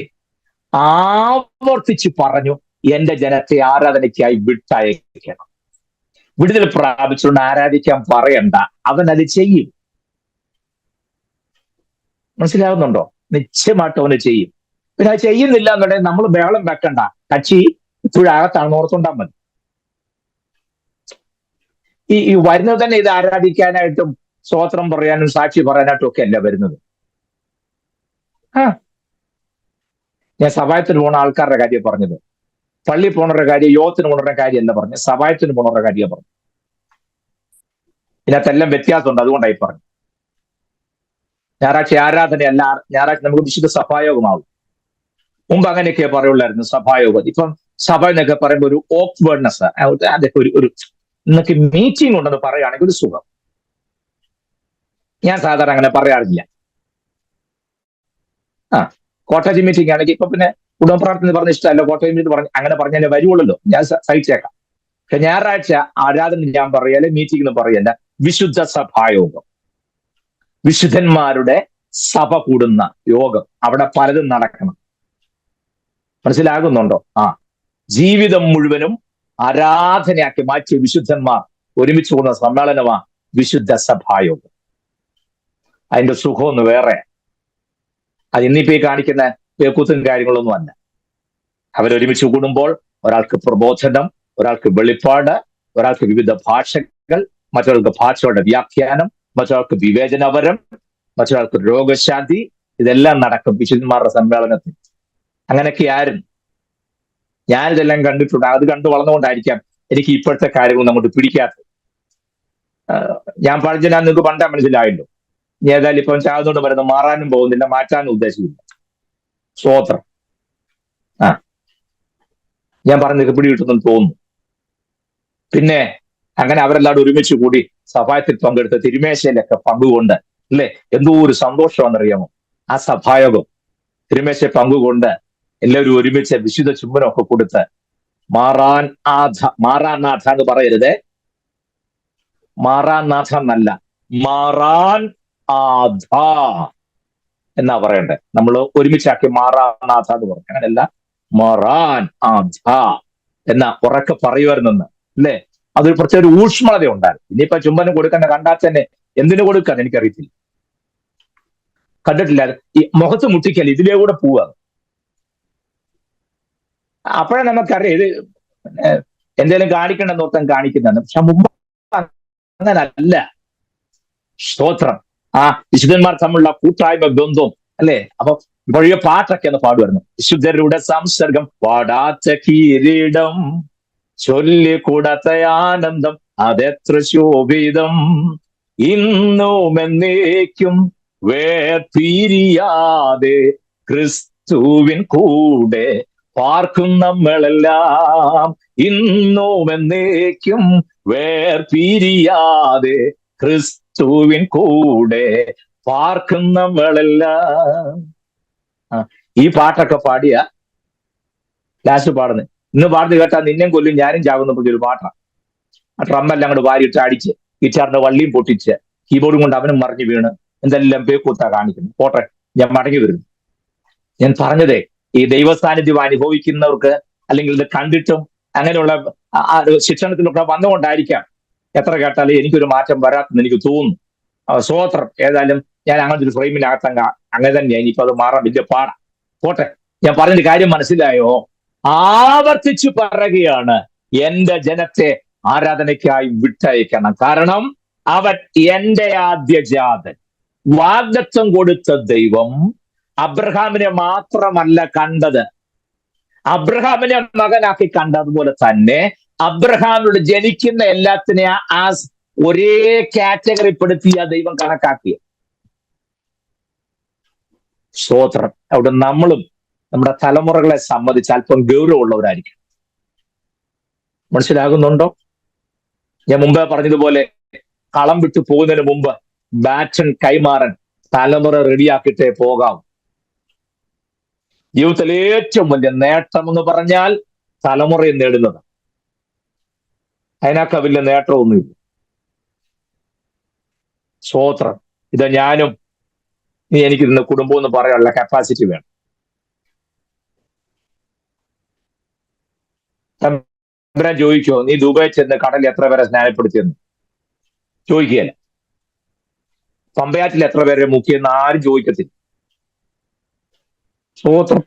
ആവർത്തിച്ച് പറഞ്ഞു, എന്റെ ജനത്തെ ആരാധനയ്ക്കായി വിട്ടയക്കണം. വിടുതൽ പ്രാപിച്ചുകൊണ്ട് ആരാധിക്കാൻ പറയണ്ട, അവൻ അത് ചെയ്യും. മനസ്സിലാവുന്നുണ്ടോ? നിശ്ചയമായിട്ട് അവന് ചെയ്യും. പിന്നെ അത് ചെയ്യുന്നില്ല എന്നുണ്ടെങ്കിൽ നമ്മൾ ബഹളം വെക്കണ്ട, കക്ഷി ഇപ്പോഴും അകത്താണ്, ഓർത്തുണ്ടാ മതി. ഈ വരുന്നത് തന്നെ ഇത് ആരാധിക്കാനായിട്ടും സ്തോത്രം പറയാനും സാക്ഷി പറയാനായിട്ടും ഒക്കെ അല്ല വരുന്നത്. ഞാൻ സഭായത്തിന് പോണ ആൾക്കാരുടെ കാര്യം പറഞ്ഞത്, പള്ളി പോണവരുടെ കാര്യം, യോഗത്തിന് പോണവരുടെ കാര്യമല്ല പറഞ്ഞു, സഭായത്തിന് പോണവരുടെ കാര്യം പറഞ്ഞു. ഇതിനകത്തെല്ലാം വ്യത്യാസമുണ്ട്, അതുകൊണ്ടായി പറഞ്ഞു. ഞായറാഴ്ച ആരാധനയല്ല, ഞായറാഴ്ച നമുക്ക് വിശുദ്ധ സഭായോഗമാവും. മുമ്പ് അങ്ങനെയൊക്കെ പറയുള്ളായിരുന്നു സഭായോഗം. ഇപ്പം സഭ എന്നൊക്കെ പറയുമ്പോൾ ഒരു ഓക്വേർഡ്നെസ്, അതൊക്കെ ഒരു ഇന്നൊക്കെ മീറ്റിംഗ് ഉണ്ടെന്ന് പറയുകയാണെങ്കിൽ ഒരു സുഖം. ഞാൻ സാധാരണ അങ്ങനെ പറയാറില്ല. കോട്ടേജ് മീറ്റിംഗ് ആണെങ്കിൽ ഇപ്പൊ പിന്നെ കുടുംബ പ്രാർത്ഥന പറഞ്ഞ ഇഷ്ടമല്ല, കോട്ടേജ് മീറ്റിംഗ് പറഞ്ഞ് അങ്ങനെ പറഞ്ഞാലേ വരുവുള്ളല്ലോ, ഞാൻ സഹിച്ചേക്കാം. പക്ഷെ ഞായറാഴ്ച ആരാധന ഞാൻ പറയല്ലേ, മീറ്റിംഗ് എന്ന് പറയല്ല, വിശുദ്ധ സഭായോഗം, വിശുദ്ധന്മാരുടെ സഭ കൂടുന്ന യോഗം. അവിടെ പലതും നടക്കണം. മനസ്സിലാകുന്നുണ്ടോ? ജീവിതം മുഴുവനും ആരാധനയാക്കി മാറ്റിയ വിശുദ്ധന്മാർ ഒരുമിച്ച് കൂടുന്ന സമ്മേളനമാണ് വിശുദ്ധ സഭായോഗം. അതിന്റെ സുഖമൊന്ന് വേറെ. അത് ഇന്നിപ്പോ ഈ കാണിക്കുന്ന പേക്കൂത്തും കാര്യങ്ങളൊന്നും അല്ല. അവരൊരുമിച്ച് കൂടുമ്പോൾ ഒരാൾക്ക് പ്രബോധനം, ഒരാൾക്ക് വെളിപ്പാട്, ഒരാൾക്ക് വിവിധ ഭാഷകൾ, മറ്റൊരാൾക്ക് ഭാഷകളുടെ വ്യാഖ്യാനം, മറ്റൊരാൾക്ക് വിവേചനപരം, മറ്റൊരാൾക്ക് രോഗശാന്തി. ഇതെല്ലാം നടക്കും വിശുദ്ധന്മാരുടെ സമ്മേളനത്തിൽ. അങ്ങനെയൊക്കെ ആരും ഞാനിതെല്ലാം കണ്ടിട്ടുണ്ട്. അത് കണ്ടു വളർന്നുകൊണ്ടായിരിക്കാം എനിക്ക് ഇപ്പോഴത്തെ കാര്യങ്ങൾ അങ്ങോട്ട് പിടിക്കാത്തത്. ഞാൻ പറഞ്ഞ നിങ്ങൾക്ക് പണ്ടാ മനസ്സിലായല്ലോ. ഇനി ഏതായാലും ഇപ്പം ചാകുന്നോണ്ട് പറയുന്നത് മാറാനും പോകുന്നില്ല, മാറ്റാനും ഉദ്ദേശമില്ല. സ്വോത്രം. ഞാൻ പറഞ്ഞത് പിടി കിട്ടുന്നെന്ന് തോന്നുന്നു. പിന്നെ അങ്ങനെ അവരെല്ലാവരും ഒരുമിച്ച് കൂടി സഭായത്തിൽ പങ്കെടുത്ത് തിരുമേശയിലൊക്കെ പങ്കുകൊണ്ട്, അല്ലേ, എന്തോ ഒരു സന്തോഷമാണെന്നറിയാമോ ആ സഭായോഗം. തിരുമേശ പങ്കുകൊണ്ട് എല്ലാവരും ഒരുമിച്ച് വിശുദ്ധ ചുംബനമൊക്കെ കൊടുത്ത് മാറാനാഥ എന്ന് പറയരുതേ, മാറാനാഥ എന്നല്ല, മാറാൻ ആധ എന്നാ പറയണ്ടേ. നമ്മൾ ഒരുമിച്ചാക്കി മാറാനാഥ എന്ന് പറഞ്ഞു, അങ്ങനെയല്ല, മാറാൻ ആധ എന്നാ ഉറക്കെ പറയുമായിരുന്നെന്ന്, അല്ലേ? അതൊരു പ്രത്യേക ഒരു ഊഷ്മളത ഉണ്ടായിരുന്നു. ഇനിയിപ്പോ ചുംബനം കൊടുക്കണ്ട, കണ്ടാൽ തന്നെ എന്തിനു കൊടുക്കാൻ എനിക്കറിയത്തില്ല, കണ്ടിട്ടില്ല. ഈ മുഖത്ത് മുട്ടിക്കൽ ഇതിലേ കൂടെ പോവുക. അപ്പോഴേ നമുക്കറിയാം ഇത് എന്തെങ്കിലും കാണിക്കണമെന്ന് ഓർത്താൻ കാണിക്കുന്നതാണ്. പക്ഷെ മുമ്പ് അങ്ങനല്ല. സ്തോത്രം. വിശുദ്ധന്മാർ തമ്മിലുള്ള കൂട്ടായ്മ ബന്ധവും, അല്ലേ? അപ്പൊ പഴയ പാട്ടൊക്കെ ഒന്ന് പാടുമായിരുന്നു. വിശുദ്ധരുടെ സംസർഗം, പാടാത്ത കിരീടം, ചൊല്ലിക്കൂടാത്ത ആനന്ദം, അതെത്ര ശോഭിതം, ഇന്നും എന്നേക്കും വേർപിരിയാതെ ക്രിസ്തുവിൻ കൂടെ പാർക്കും നമ്മളെല്ലാം, ഇന്നും എന്നേക്കും വേർപിരിയാതെ ക്രിസ്തുവിൻ കൂടെ പാർക്കും നമ്മളെല്ലാം. ഈ പാട്ടൊക്കെ പാടിയ ലാസ്റ്റ് പാടുന്നത്, ഇന്ന് പാടുന്നത് കേട്ടാ നിന്നെയും കൊല്ലും ഞാനും ചാകുന്ന ഒരു പാട്ടാണ്. ആ ഡ്രമ്മെല്ലാം അങ്ങോട്ട് വാരിയിട്ട് അടിച്ച്, ഗിറ്റാറിന്റെ വള്ളിയും പൊട്ടിച്ച്, കീബോർഡും കൊണ്ട് അവനും മറിഞ്ഞു വീണ് എന്തെല്ലാം പേക്കൂത്താ കാണിക്കുന്നു. പോട്ടെ, ഞാൻ മടങ്ങി വരുന്നു. ഞാൻ പറഞ്ഞതേ, ഈ ദൈവസാന്നിധ്യം അനുഭവിക്കുന്നവർക്ക്, അല്ലെങ്കിൽ ഇത് കണ്ടിട്ടും അങ്ങനെയുള്ള ശിക്ഷണത്തിലൊക്കെ വന്നുകൊണ്ടായിരിക്കാം എത്ര കേട്ടാലും എനിക്കൊരു മാറ്റം വരാത്തെന്ന് എനിക്ക് തോന്നുന്നു. സ്വോത്രം. ഏതായാലും ഞാൻ അങ്ങനത്തെ ഒരു ഫ്രെയിമിനകത്തങ്ങ അങ്ങനെ തന്നെയാണ്. ഇനിയിപ്പോ അത് മാറാൻ വലിയ പാടാ. പോട്ടെ, ഞാൻ പറഞ്ഞൊരു കാര്യം മനസ്സിലായോ? ആവർത്തിച്ചു പറയുകയാണ്, എന്റെ ജനത്തെ ആരാധനയ്ക്കായി വിട്ടയക്കണം. കാരണം അവൻ എന്റെ ആദ്യജാതൻ. വാഗ്ദത്തം കൊടുത്ത ദൈവം അബ്രഹാമിനെ മാത്രമല്ല കണ്ടത്, അബ്രഹാമിനെ മകനാക്കി കണ്ടതുപോലെ തന്നെ അബ്രഹാമിനോട് ജനിക്കുന്ന എല്ലാത്തിനെ ആ ഒരേ കാറ്റഗറിപ്പെടുത്തി ആ ദൈവം കണക്കാക്കിയ. സ്തോത്രം. അവിടെ നമ്മളും നമ്മുടെ തലമുറകളെ സംബന്ധിച്ച് അല്പം ഗൗരവമുള്ളവരായിരിക്കും. മനസ്സിലാകുന്നുണ്ടോ? ഞാൻ മുമ്പേ പറഞ്ഞതുപോലെ കളം വിട്ടു പോകുന്നതിന് മുമ്പ് ബാറ്റൺ കൈമാറാൻ തലമുറ റെഡിയാക്കിയിട്ടേ പോകാം. ജീവിതത്തിൽ ഏറ്റവും വലിയ നേട്ടം എന്ന് പറഞ്ഞാൽ തലമുറയെ നേടുന്നത്. അതിനൊക്കെ വലിയ നേട്ടമൊന്നുമില്ല. സ്വോത്രം. ഇത് ഞാനും നീ എനിക്ക് ഇന്ന് കുടുംബം എന്ന് പറയാനുള്ള കപ്പാസിറ്റി വേണം. തമ്പുരാൻ ചോദിക്കോ നീ ദുബായി ചെന്ന് കടലിൽ എത്ര പേരെ സ്നാനപ്പെടുത്തിയെന്ന്? ചോദിക്കുകയല്ല. പമ്പയാറ്റിൽ എത്ര പേരെ മുക്കിയെന്ന് ആരും ചോദിക്കത്തില്ല. സ്വോത്രം.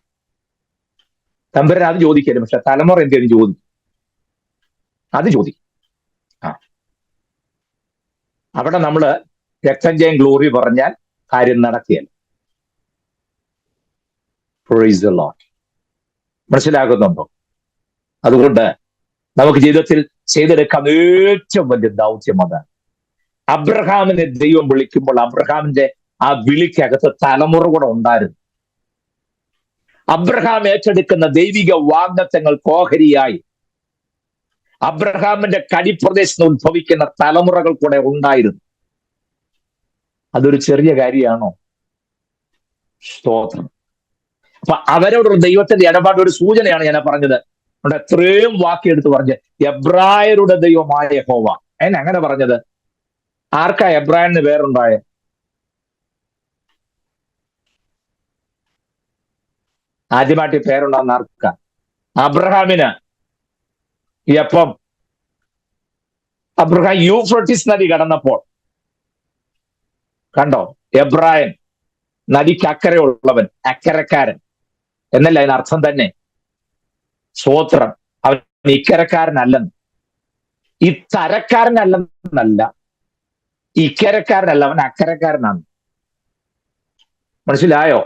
തമ്പുരാൻ അത് ചോദിക്കരുത്. പക്ഷെ തലമുറ എന്തെങ്കിലും ചോദിക്കും, അത് ചോദിക്കും. ആ അവിടെ നമ്മള് രക്തഞ്ചയം ഗ്ലോറി പറഞ്ഞാൽ കാര്യം നടക്കുകയല്ല. Price the Lord. മനസ്സിലാകുന്നുണ്ടോ? അതുകൊണ്ട് നമുക്ക് ജീവിതത്തിൽ ചെയ്തെടുക്കാൻ ഏറ്റവും വലിയ ദൗത്യം അതാണ്. അബ്രഹാമിനെ ദൈവം വിളിക്കുമ്പോൾ അബ്രഹാമിന്റെ ആ വിളിക്കകത്ത് തലമുറ കൂടെ ഉണ്ടായിരുന്നു. അബ്രഹാം ഏറ്റെടുക്കുന്ന ദൈവിക വാഗ്ദത്തങ്ങൾ ഓഹരിയായി അബ്രഹാമിന്റെ കടിപ്രദേശത്ത് ഉത്ഭവിക്കുന്ന തലമുറകൾ കൂടെ ഉണ്ടായിരുന്നു. അതൊരു ചെറിയ കാര്യമാണോ? സ്തോത്രം. അപ്പൊ അവരോടൊരു ദൈവത്തിന്റെ ഇടപാട് ഒരു സൂചനയാണ് ഞാൻ പറഞ്ഞത്. അവിടെ എത്രയും വാക്കിയെടുത്ത് പറഞ്ഞ് എബ്രായരുടെ ദൈവമായ യഹോവ. അങ്ങനെ പറഞ്ഞത് ആർക്കാ എബ്രായന് പേരുണ്ടായ? ആദ്യമായിട്ട് പേരുണ്ടാകുന്ന ആർക്കാ? അബ്രഹാമിന്. എപ്പം? അബ്രഹാം യൂഫ്രട്ടീസ് നദി കടന്നപ്പോൾ. കണ്ടോ? എബ്രായൻ, നദിക്ക് അക്കരയുള്ളവൻ, അക്കരക്കാരൻ എന്നല്ല അതിനർത്ഥം തന്നെ. സ്വോത്രം. അവൻ ഇക്കരക്കാരനല്ലെന്ന്, ഈ തരക്കാരനല്ലെന്നല്ല, ഇക്കരക്കാരനല്ല, അവൻ അക്കരക്കാരനാണ്. മനസ്സിലായോ?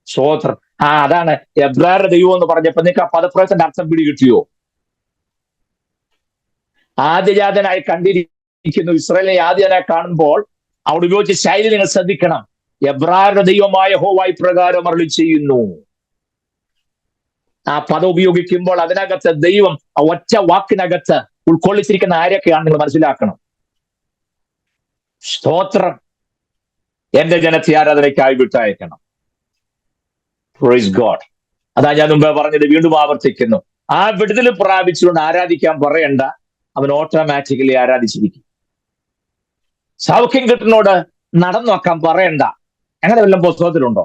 സ്വോത്രം. അതാണ് എബ്രായരുടെ ദൈവം എന്ന് പറഞ്ഞപ്പോ നിങ്ങൾക്ക് ആ പദപ്രയോഗത്തിന്റെ അർത്ഥം പിടി കിട്ടിയോ? ആദ്യജാതനായി കണ്ടിരിക്കുന്നു. ഇസ്രായേലിനെ ആദ്യജാതനായി കാണുമ്പോൾ അവിടെ ഉപയോഗിച്ച ശൈലി നിങ്ങൾ ശ്രദ്ധിക്കണം. എബ്രായരുടെ ദൈവമായ യഹോവ ഇപ്രകാരം അരുളി ചെയ്യുന്നു. ആ പദം ഉപയോഗിക്കുമ്പോൾ അതിനകത്ത് ദൈവം ആ ഒറ്റ വാക്കിനകത്ത് ഉൾക്കൊള്ളിച്ചിരിക്കുന്ന ആരൊക്കെയാണ് നിങ്ങൾ മനസ്സിലാക്കണം. സ്തോത്രം. എന്റെ ജനത്തെ ആരാധനയ്ക്കായി വിട്ടയക്കണം. Praise God. അതാ ഞാൻ മുമ്പേ പറഞ്ഞത്, വീണ്ടും ആവർത്തിക്കുന്നു. ആ വിടുതൽ പ്രാപിച്ചുകൊണ്ട് ആരാധിക്കാൻ പറയണ്ട, അവൻ ഓട്ടോമാറ്റിക്കലി ആരാധിച്ചിരിക്കും. സൗഖ്യം കിട്ടുന്നോട് നടന്നു നോക്കാൻ പറയണ്ട. അങ്ങനെ വല്ലതും പുസ്തകത്തിലുണ്ടോ?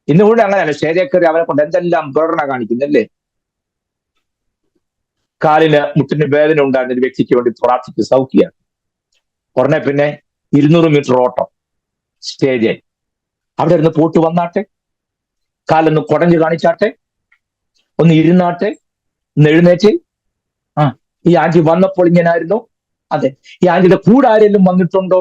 ഇന്നുകൂടെ അങ്ങനെയല്ല. സ്റ്റേജിൽ കയറി അവനെ കൊണ്ട് എന്തെല്ലാം പ്രകടന കാണിക്കുന്നല്ലേ. കാലിന് മുട്ടിന് വേദന ഉണ്ടായിരുന്ന ഒരു വ്യക്തിക്ക് വേണ്ടി പ്രാർത്ഥിച്ച് സൗഖ്യമാണ്. ഉടനെ പിന്നെ 200 മീറ്റർ ഓട്ടം സ്റ്റേജിൽ. അവിടെ ഇരുന്ന് പോട്ട് വന്നാട്ടെ, കാലൊന്ന് കുടഞ്ഞു കാണിച്ചാട്ടെ, ഒന്ന് ഇരുന്നാട്ടെ, ഒന്ന് എഴുന്നേറ്റ്. ഈ ആന്റി വന്നപ്പോൾ ഇങ്ങനായിരുന്നു. അതെ. ഈ ആന്റിയുടെ കൂടെ ആരെങ്കിലും വന്നിട്ടുണ്ടോ?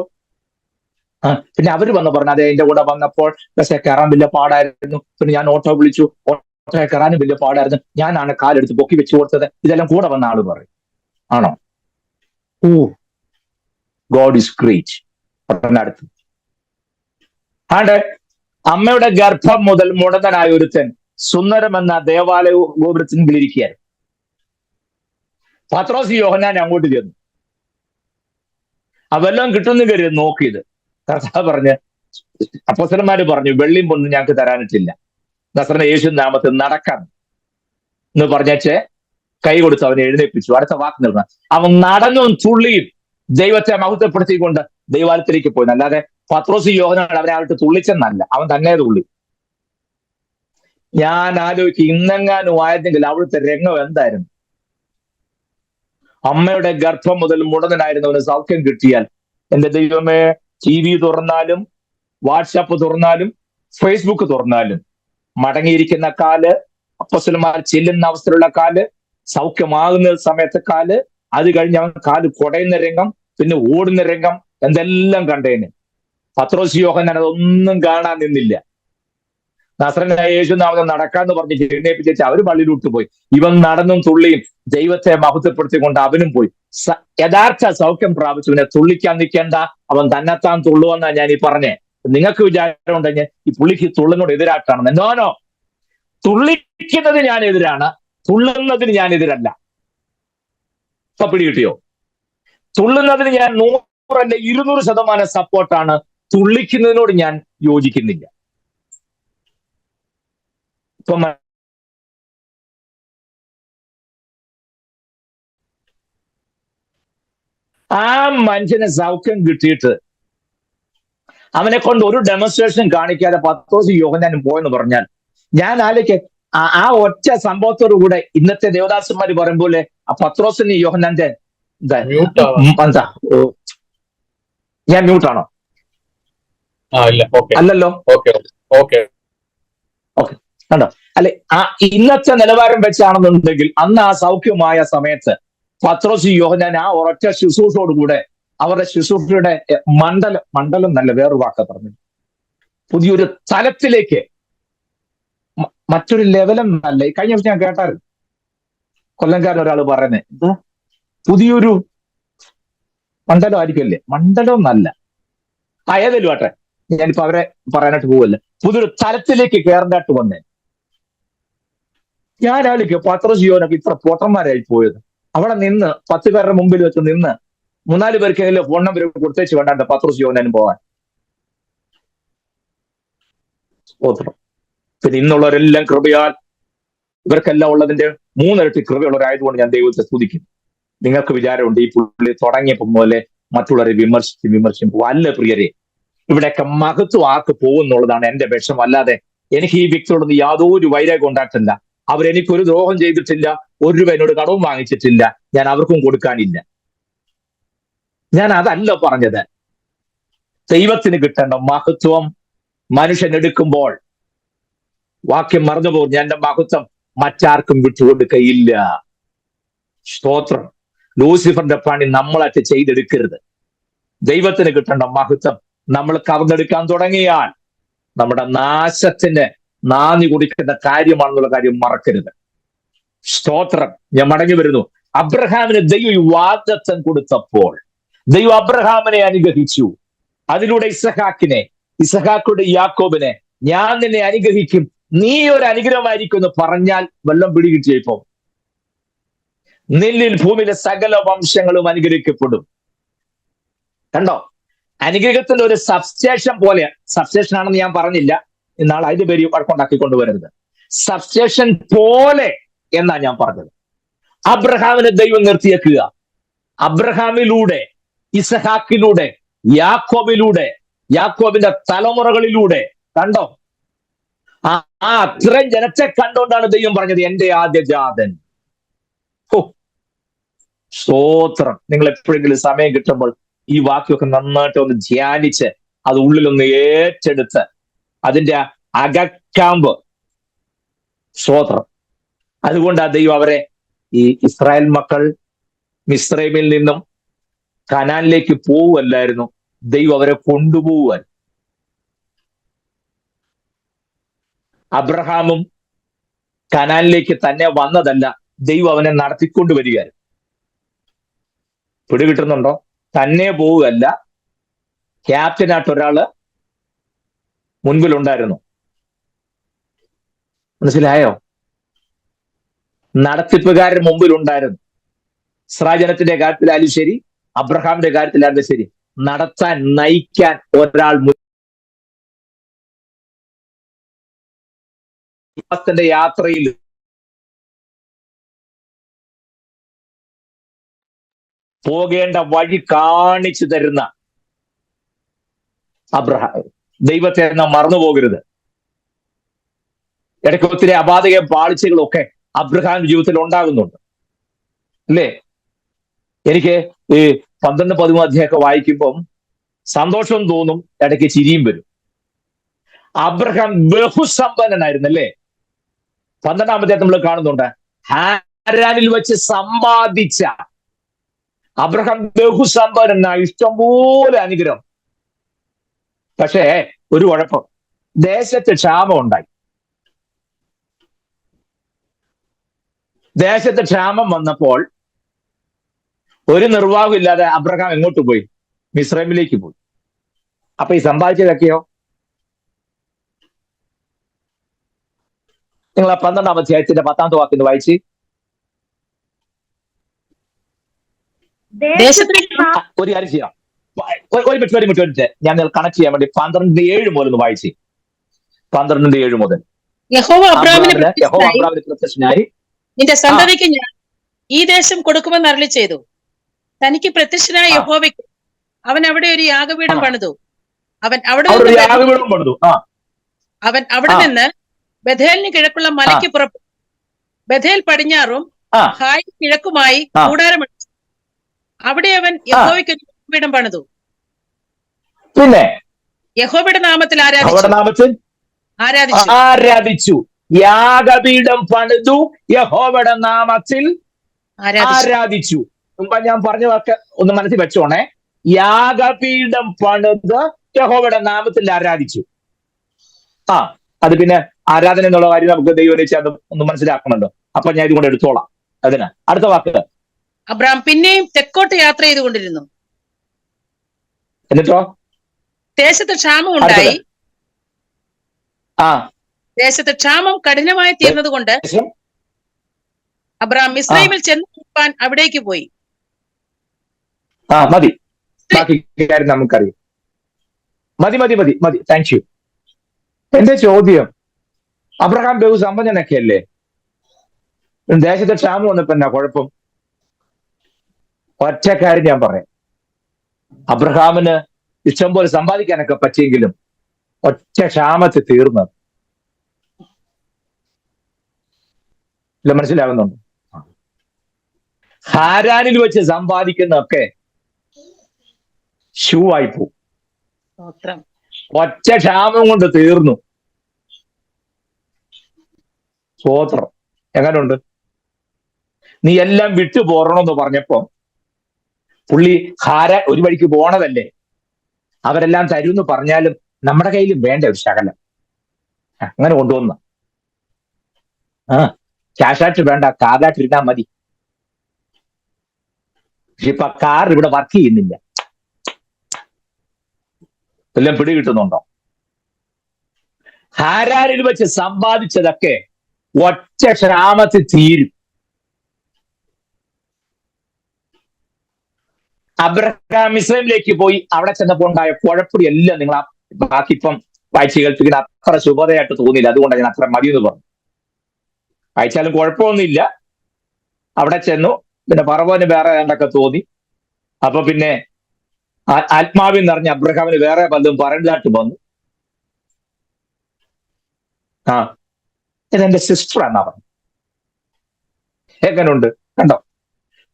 പിന്നെ അവര് വന്ന് പറഞ്ഞു, അതെ എന്റെ കൂടെ വന്നപ്പോൾ ബസ്സെ കയറാൻ വലിയ പാടായിരുന്നു, പിന്നെ ഞാൻ ഓട്ടോ വിളിച്ചു, ഓട്ടോ കയറാനും വലിയ പാടായിരുന്നു, ഞാനാണ് കാലെടുത്ത് പൊക്കി വെച്ചു കൊടുത്തത്. ഇതെല്ലാം കൂടെ വന്ന ആള് പറയും. ആണോ? ഓ, ഗോഡ് ഈസ് ഗ്രേറ്റ്. അടുത്ത് ആണ്ട് അമ്മയുടെ ഗർഭം മുതൽ മുടന്തനായ ഒരുത്തൻ സുന്ദരമെന്ന ദേവാലയ ഗോപുരത്തിനിരിക്കുകയായിരുന്നു. പത്രോസ് യോഹന്നാൻ അങ്ങോട്ട് ചെന്നു. അവെല്ലാം കിട്ടുന്നു കയറി നോക്കിയത്. കർത്താവ് പറഞ്ഞ്, അപ്പോസ്തലന്മാര് പറഞ്ഞു, വെള്ളിയും പൊന്നും ഞങ്ങൾക്ക് തരാനിട്ടില്ല, നസറേനായ യേശു നാമത്തിൽ നടക്കാൻ എന്ന് പറഞ്ഞേച്ച് കൈ കൊടുത്ത് അവനെ എഴുന്നേൽപ്പിച്ചു. അടുത്ത വാക്ക് നിർന്ന അവൻ നടന്നും തുള്ളിയും ദൈവത്തെ മഹത്വപ്പെടുത്തിക്കൊണ്ട് ദൈവാലയത്തിലേക്ക് പോയി. അല്ലാതെ പത്രോസ് യോഹന്നാൻ അവനെ ആയിട്ട് തുള്ളിച്ചെന്നല്ല, അവൻ തന്നെ തുള്ളി. ഞാൻ ആലോചിക്കും, ഇന്നെങ്ങാനും ആയിരുന്നെങ്കിൽ അവിടുത്തെ രംഗം എന്തായിരുന്നു? അമ്മയുടെ ഗർഭം മുതൽ മുടന്തനായിരുന്നവന് സൗഖ്യം കിട്ടിയാൽ, എന്റെ ദൈവമേ, TV തുറന്നാലും വാട്സാപ്പ് തുറന്നാലും ഫേസ്ബുക്ക് തുറന്നാലും മടങ്ങിയിരിക്കുന്ന കാല്, അപ്പോസ്തലന്മാർ ചെല്ലുന്ന അവസ്ഥയിലുള്ള കാല്, സൗഖ്യമാകുന്ന സമയത്തെ കാല്, അത് കഴിഞ്ഞ് അവൻ കാല് കുടയുന്ന രംഗം, പിന്നെ ഓടുന്ന രംഗം, എന്തെല്ലാം കണ്ടേന്. പത്രോസ് യോഹന്നാൻ അതൊന്നും കാണാൻ നിന്നില്ല. നസറേനായ യേശു നാമത്തിൽ നടക്കാന്ന് പറഞ്ഞ് എഴുന്നേൽപ്പിച്ച് അവര് പള്ളിയിലോട്ട് പോയി. ഇവൻ നടന്നും തുള്ളിയും ദൈവത്തെ മഹത്വപ്പെടുത്തിക്കൊണ്ട് അവനും പോയി. യഥാർത്ഥ സൗഖ്യം പ്രാപിച്ചവനെ തുള്ളിക്കാൻ നിൽക്കേണ്ട, അവൻ തന്നെത്താൻ തുള്ളുവെന്നാ ഞാൻ ഈ പറഞ്ഞേ. നിങ്ങൾക്ക് വിചാരം ഉണ്ടെങ്കിൽ ഈ പുള്ളിക്ക് തുള്ളിനോട് എതിരായിട്ടാണ്. എന്നോനോ, തുള്ളിക്കുന്നത് ഞാൻ എതിരാണ്, തുള്ളുന്നതിന് ഞാൻ എതിരല്ല. ഇപ്പൊ പിടി കിട്ടിയോ? തുള്ളുന്നതിന് ഞാൻ 100 അല്ല 200% സപ്പോർട്ടാണ്. തുള്ളിക്കുന്നതിനോട് ഞാൻ യോജിക്കുന്നില്ല. ഇപ്പൊ ആ മനുഷ്യന് സൗഖ്യം കിട്ടിയിട്ട് അവനെ കൊണ്ട് ഒരു ഡെമോൺസ്ട്രേഷൻ കാണിക്കാതെ പത്രോസ് യോഹന്നാനും പോയെന്ന് പറഞ്ഞാൽ, ഞാൻ ആലോചിക്ക ആ ഒറ്റ സംഭവത്തോടു കൂടെ ഇന്നത്തെ ദേവദാസന്മാര് പറയുമ്പോലെ ആ പത്രോസിന് യോഹന്നാന്റെ എന്താ ഞാൻ മ്യൂട്ടാണോ? അല്ലല്ലോ. കണ്ടോ? അല്ലെ, ആ ഇന്നത്തെ നിലവാരം വെച്ചാണെന്നുണ്ടെങ്കിൽ അന്ന് ആ സൗഖ്യമായ സമയത്ത് പത്രോസ് യോഹന്നാൻ ആ ഒരൊറ്റ ശുശ്രൂഷയോടുകൂടെ അവരുടെ ശുശ്രൂഷയുടെ മണ്ഡലം നല്ല വേറൊരു വാക്ക പറഞ്ഞു, പുതിയൊരു തലത്തിലേക്ക്, മറ്റൊരു ലെവലെന്നല്ല. കഴിഞ്ഞ ദിവസം ഞാൻ കേട്ടായിരുന്നു കൊല്ലംകാരൻ ഒരാൾ പറയുന്നത്, എന്താ പുതിയൊരു മണ്ഡലം ആയിരിക്കുമല്ലേ, മണ്ഡലം എന്നല്ല, ഏതെങ്കിലും ആട്ടെ, ഞാനിപ്പോ അവരെ പറയാനായിട്ട് പോവല്ല, പുതിയൊരു തലത്തിലേക്ക് കയറേണ്ടായിട്ട് വന്നേ. ഞാൻ ആലോചിക്കുക പത്രോസ് യോഹന്നാനൊക്കെ ഇത്ര പൊട്ടന്മാരായി പോയത്. അവിടെ നിന്ന് 10 പേരുടെ മുമ്പിൽ വെച്ച് നിന്ന് 3-4 പേർക്ക് ഫോൺ നമ്പർ കൊടുത്തേച്ച് വേണ്ടാണ്ട് പത്രോസ് യോഹന്നാനും പോകാൻ. പിന്നെ ഇന്നുള്ളവരെല്ലാം കൃപയാൽ ഇവർക്കെല്ലാം ഉള്ളതിന്റെ 3 ഇരട്ടി കൃപയുള്ളവരായതുകൊണ്ട് ഞാൻ ദൈവത്തെ സ്തുതിക്കുന്നു. നിങ്ങൾക്ക് വിചാരമുണ്ട് ഈ പുള്ളി തുടങ്ങിയപ്പോൾ പോലെ മറ്റുള്ളവരെ വിമർശിക്കും. അല്ല പ്രിയരെ, ഇവിടെയൊക്കെ മഹത്വം ആർക്ക് പോകുന്നുള്ളതാണ് എന്റെ വിഷമം. അല്ലാതെ എനിക്ക് ഈ വ്യക്തിയോടൊന്നും യാതൊരു വൈരാഗ്യം ഉണ്ടായിട്ടില്ല. അവരെനിക്കൊരു ദ്രോഹം ചെയ്തിട്ടില്ല, ഒരു രൂപ എന്നോട് കടവും വാങ്ങിച്ചിട്ടില്ല, ഞാൻ അവർക്കും കൊടുക്കാനില്ല. ഞാൻ അതല്ല പറഞ്ഞത്. ദൈവത്തിന് കിട്ടേണ്ട മഹത്വം മനുഷ്യൻ എടുക്കുമ്പോൾ വാക്യം മറന്നുപോകും, എന്റെ മഹത്വം മറ്റാർക്കും വിട്ടുകൊടുക്കയില്ല. സ്തോത്രം. ലൂസിഫറിന്റെ പണി നമ്മളായിട്ട് ചെയ്തെടുക്കരുത്. ദൈവത്തിന് കിട്ടേണ്ട മഹത്വം നമ്മൾ കവർന്നെടുക്കാൻ തുടങ്ങിയാൽ നമ്മുടെ നാശത്തിന് നാന്ദി കുടിക്കേണ്ട കാര്യമാണെന്നുള്ള കാര്യം മറക്കരുത്. സ്തോത്രം. ഞാൻ മടങ്ങി വരുന്നു. അബ്രഹാമിന് ദൈവം വാഗ്ദത്തം കൊടുത്തപ്പോൾ ദൈവം അബ്രഹാമിനെ അനുഗ്രഹിച്ചു. അതിലൂടെ ഇസഹാക്കിലൂടെ യാക്കോബിനെ, ഞാൻ നിന്നെ അനുഗ്രഹിക്കും, നീ ഒരു അനുഗ്രഹമായിരിക്കും എന്ന് പറഞ്ഞാൽ വല്ലം പിടികിട്ടിയപ്പോ, നിന്നിൽ ഭൂമിയിലെ സകല വംശങ്ങളും അനുഗ്രഹിക്കപ്പെടും. കണ്ടോ? അനുഗ്രഹത്തിന്റെ ഒരു സബ്സ്റ്റേഷൻ പോലെ, സബ്സ്റ്റേഷൻ ആണെന്ന് ഞാൻ പറഞ്ഞില്ല, ഇന്നാൾ അതിന്റെ പേര് വഴക്കുണ്ടാക്കിക്കൊണ്ട് വരരുത്. സബ്സ്റ്റേഷൻ പോലെ എന്നാ ഞാൻ പറഞ്ഞത്. അബ്രഹാമിനെ ദൈവം നിർത്തിയേക്കുക. അബ്രഹാമിലൂടെ, ഇസഹാക്കിലൂടെ, യാക്കോബിന്റെ തലമുറകളിലൂടെ, കണ്ടോ? അത്രയും ജനത്തെ കണ്ടുകൊണ്ടാണ് ദൈവം പറഞ്ഞത് എന്റെ ആദ്യജാതൻ. സ്തോത്രം. നിങ്ങൾ എപ്പോഴെങ്കിലും സമയം കിട്ടുമ്പോൾ ഈ വാക്യമൊക്കെ നന്നായിട്ട് ഒന്ന് ധ്യാനിച്ച് അത് ഉള്ളിലൊന്ന് ഏറ്റെടുത്ത് അതിന്റെ അകക്കാമ്പ്. സ്തോത്രം. അതുകൊണ്ട് ദൈവം അവരെ, ഈ ഇസ്രായേൽ മക്കൾ മിസ്രൈമിൽ നിന്നും കനാനിലേക്ക് പോവുമല്ലായിരുന്നു, ദൈവം അവരെ കൊണ്ടുപോവാൻ. അബ്രഹാമും കനാനിലേക്ക് തന്നെ വന്നതല്ല, ദൈവം അവനെ നടത്തിക്കൊണ്ട് വരികയായിരുന്നു. പിടികിട്ടുന്നുണ്ടോ? തന്നെ പോവുകയല്ല, ക്യാപ്റ്റനായിട്ട് ഒരാള് മുൻപിലുണ്ടായിരുന്നു. മനസ്സിലായോ? നടത്തിപ്പുകാരൻ മുമ്പിലുണ്ടായിരുന്നു. ഇസ്രായേലിന്റെ കാര്യത്തിലായാലും ശരി, അബ്രഹാമിന്റെ കാര്യത്തിലായാലും ശരി, നടത്താൻ, നയിക്കാൻ ഒരാൾ ന്റെ യാത്രയിൽ പോകേണ്ട വഴി കാണിച്ചു തരുന്ന അബ്രഹാം. ദൈവത്തെ നാം മറന്നു പോകരുത്. ഇടയ്ക്ക് ഒത്തിരി അപാതക പാളിച്ചകളും ഒക്കെ അബ്രഹാം ജീവിതത്തിൽ ഉണ്ടാകുന്നുണ്ട്, അല്ലേ? എനിക്ക് ഈ 12-13 അധ്യായമൊക്കെ വായിക്കുമ്പം സന്തോഷം തോന്നും, ഇടയ്ക്ക് ചിരിയും വരും. അബ്രഹാം ബഹുസമ്പന്നനായിരുന്നു, അല്ലേ? 12-ാം അധ്യായം നമ്മൾ കാണുന്നുണ്ട്. ഹാരാനിൽ വെച്ച് സമ്പാദിച്ച അബ്രഹാം ബഹുസമ്പന്നനായി, ഇഷ്ടംപോലെ അനുഗ്രഹം. പക്ഷേ ഒരു കുഴപ്പം, ദേശത്ത് ക്ഷാമം ഉണ്ടായി. ദേശത്ത് ക്ഷാമം വന്നപ്പോൾ ഒരു നിർവാഹം ഇല്ലാതെ അബ്രഹാം എങ്ങോട്ട് പോയി? മിസ്രൈമിലേക്ക് പോയി. അപ്പൊ ഈ സമ്പാദിച്ചതൊക്കെയോ? നിങ്ങൾ ആ 12-ാം അധ്യായത്തിന്റെ 10-ാമത്തെ വാക്കിന് വായിച്ച്. ഒരു കാര്യം ചെയ്യാം, ഒരു മിനിറ്റ് ഞാൻ കണക്ട് ചെയ്യാൻ വേണ്ടി 12:7 മുതൽ ഒന്ന് വായിച്ച്. 12:7 മുതൽ യഹോവ അബ്രാഹാമിന് പ്രത്യക്ഷനായി, നിന്റെ സന്തതിക്ക് ഞാൻ ഈ ദേശം കൊടുക്കുമെന്ന് അരുളി ചെയ്തു. തനിക്ക് പ്രത്യക്ഷനായ ആ. യഹോവയ്ക്ക് അവൻ അവിടെ ഒരു യാഗപീഠം ആ. പണിതു. അവൻ അവിടെ അവിടെ ഒരു നിന്ന് യാഗപീഠം പണിതു. അവൻ അവിടെ ആ. നിന്ന് ബഥേലിന് കിഴക്കുള്ള മലയ്ക്ക് പുറപ്പെട്ടു. ബഥേൽ പടിഞ്ഞാറും ആ. ഹായ് കിഴക്കുമായി ആ. കൂടാരമടിച്ചു. അവിടെ അവൻ യഹോവയ്ക്ക് ഒരു യാഗപീഠം പണിതു. പിന്നെ യഹോവയുടെ നാമത്തിൽ അവിടെ നാമത്തിൽ ആരാധിച്ചു. യാഗപീഠം പണിതു, യഹോവയുടെ നാമത്തിൽ ആരാധിച്ചു. മുമ്പ് ഞാൻ പറഞ്ഞതൊക്കെ ഒന്ന് മനസ്സിൽ വെച്ചോണേ. യാഗപീഠം പണിത് യഹോവയുടെ നാമത്തിൽ ആരാധിച്ചു. അത് പിന്നെ ആരാധന എന്നുള്ള കാര്യം നമുക്ക് ദൈവം അത് ഒന്ന് മനസ്സിലാക്കണമല്ലോ. അപ്പൊ ഞാൻ ഇതുകൊണ്ട് എടുത്തോളാം. അതിന് അടുത്ത വാക്ക്. അബ്രാം പിന്നെയും തെക്കോട്ട് യാത്ര ചെയ്തുകൊണ്ടിരുന്നു. എന്നിട്ടോ ദേശത്ത് ക്ഷാമം ഉണ്ടായി. ദേശത്ത് ക്ഷാമം കഠിനമായി തീർന്നത് കൊണ്ട് അബ്രാം മിസ്രൈമിൽ ചെന്ന് അവിടേക്ക് പോയി. മതി, ബാക്കി കാര്യം നമുക്കറിയാം. മതി മതി മതി മതി താങ്ക് യു. എന്റെ ചോദ്യം, അബ്രഹാം ബഹുസമ്പന്നനൊക്കെ അല്ലേ? ദേശത്തെ ക്ഷാമം വന്നപ്പോ എന്നാ കുഴപ്പം? ഒറ്റ കാര്യം ഞാൻ പറയാം. അബ്രഹാമിന് ഇഷ്ടം പോലെ സമ്പാദിക്കാനൊക്കെ പറ്റിയെങ്കിലും ഒറ്റ ക്ഷാമത്തിൽ തീർന്നത്. ഇല്ല, മനസ്സിലാകുന്നുണ്ട്? ഹാരാനിൽ വെച്ച് സമ്പാദിക്കുന്നതൊക്കെ ഷൂ ആയി പോവും. ഒറ്റ ക്ഷാമം കൊണ്ട് തീർന്നു. സ്വോത്രം. എങ്ങനെയുണ്ട്? നീ എല്ലാം വിട്ടു പോരണമെന്ന് പറഞ്ഞപ്പോ പുള്ളി ഒരു വഴിക്ക് പോണതല്ലേ, അവരെല്ലാം തരുമെന്ന് പറഞ്ഞാലും നമ്മുടെ കയ്യിലും വേണ്ട ഒരു ശകലം. അങ്ങനെ കൊണ്ടുവന്ന ക്യാഷായിട്ട് വേണ്ട, കാർഡായിട്ട് ഇട്ടാ മതി. പക്ഷെ ഇപ്പൊ കാർ ഇവിടെ വർക്ക് ചെയ്യുന്നില്ല. എല്ലാം പിടി കിട്ടുന്നുണ്ടോ? ഹാരാനിൽ വെച്ച് സമ്പാദിച്ചതൊക്കെ ഒറ്റ ക്ഷാമത്തിൽ തീരും. അബ്രഹാം മിസ്രൈമിലേക്ക് പോയി. അവിടെ ചെന്നപ്പോൾ ഉണ്ടായ കുഴപ്പടി എല്ലാം നിങ്ങൾ ബാക്കി ഇപ്പം വായിച്ചു കേൾപ്പിക്കുന്ന അത്ര ശുഭതയായിട്ട് തോന്നിയില്ല. അതുകൊണ്ടാണ് ഞാൻ അത്ര മതിയെന്ന് പറഞ്ഞു. വായിച്ചാലും കുഴപ്പമൊന്നുമില്ല. അവിടെ ചെന്നു. പിന്നെ പറവോന് വേറെ ഏണ്ടൊക്കെ തോന്നി. അപ്പൊ പിന്നെ ആത്മാവിൽ നിറഞ്ഞ അബ്രഹാമിന് വേറെ പലതും പറയേണ്ടതായിട്ട് വന്നു. ഇതെന്റെ സിസ്റ്റർ എന്നാ പറഞ്ഞു. എങ്ങനെയുണ്ട്? കണ്ടോ?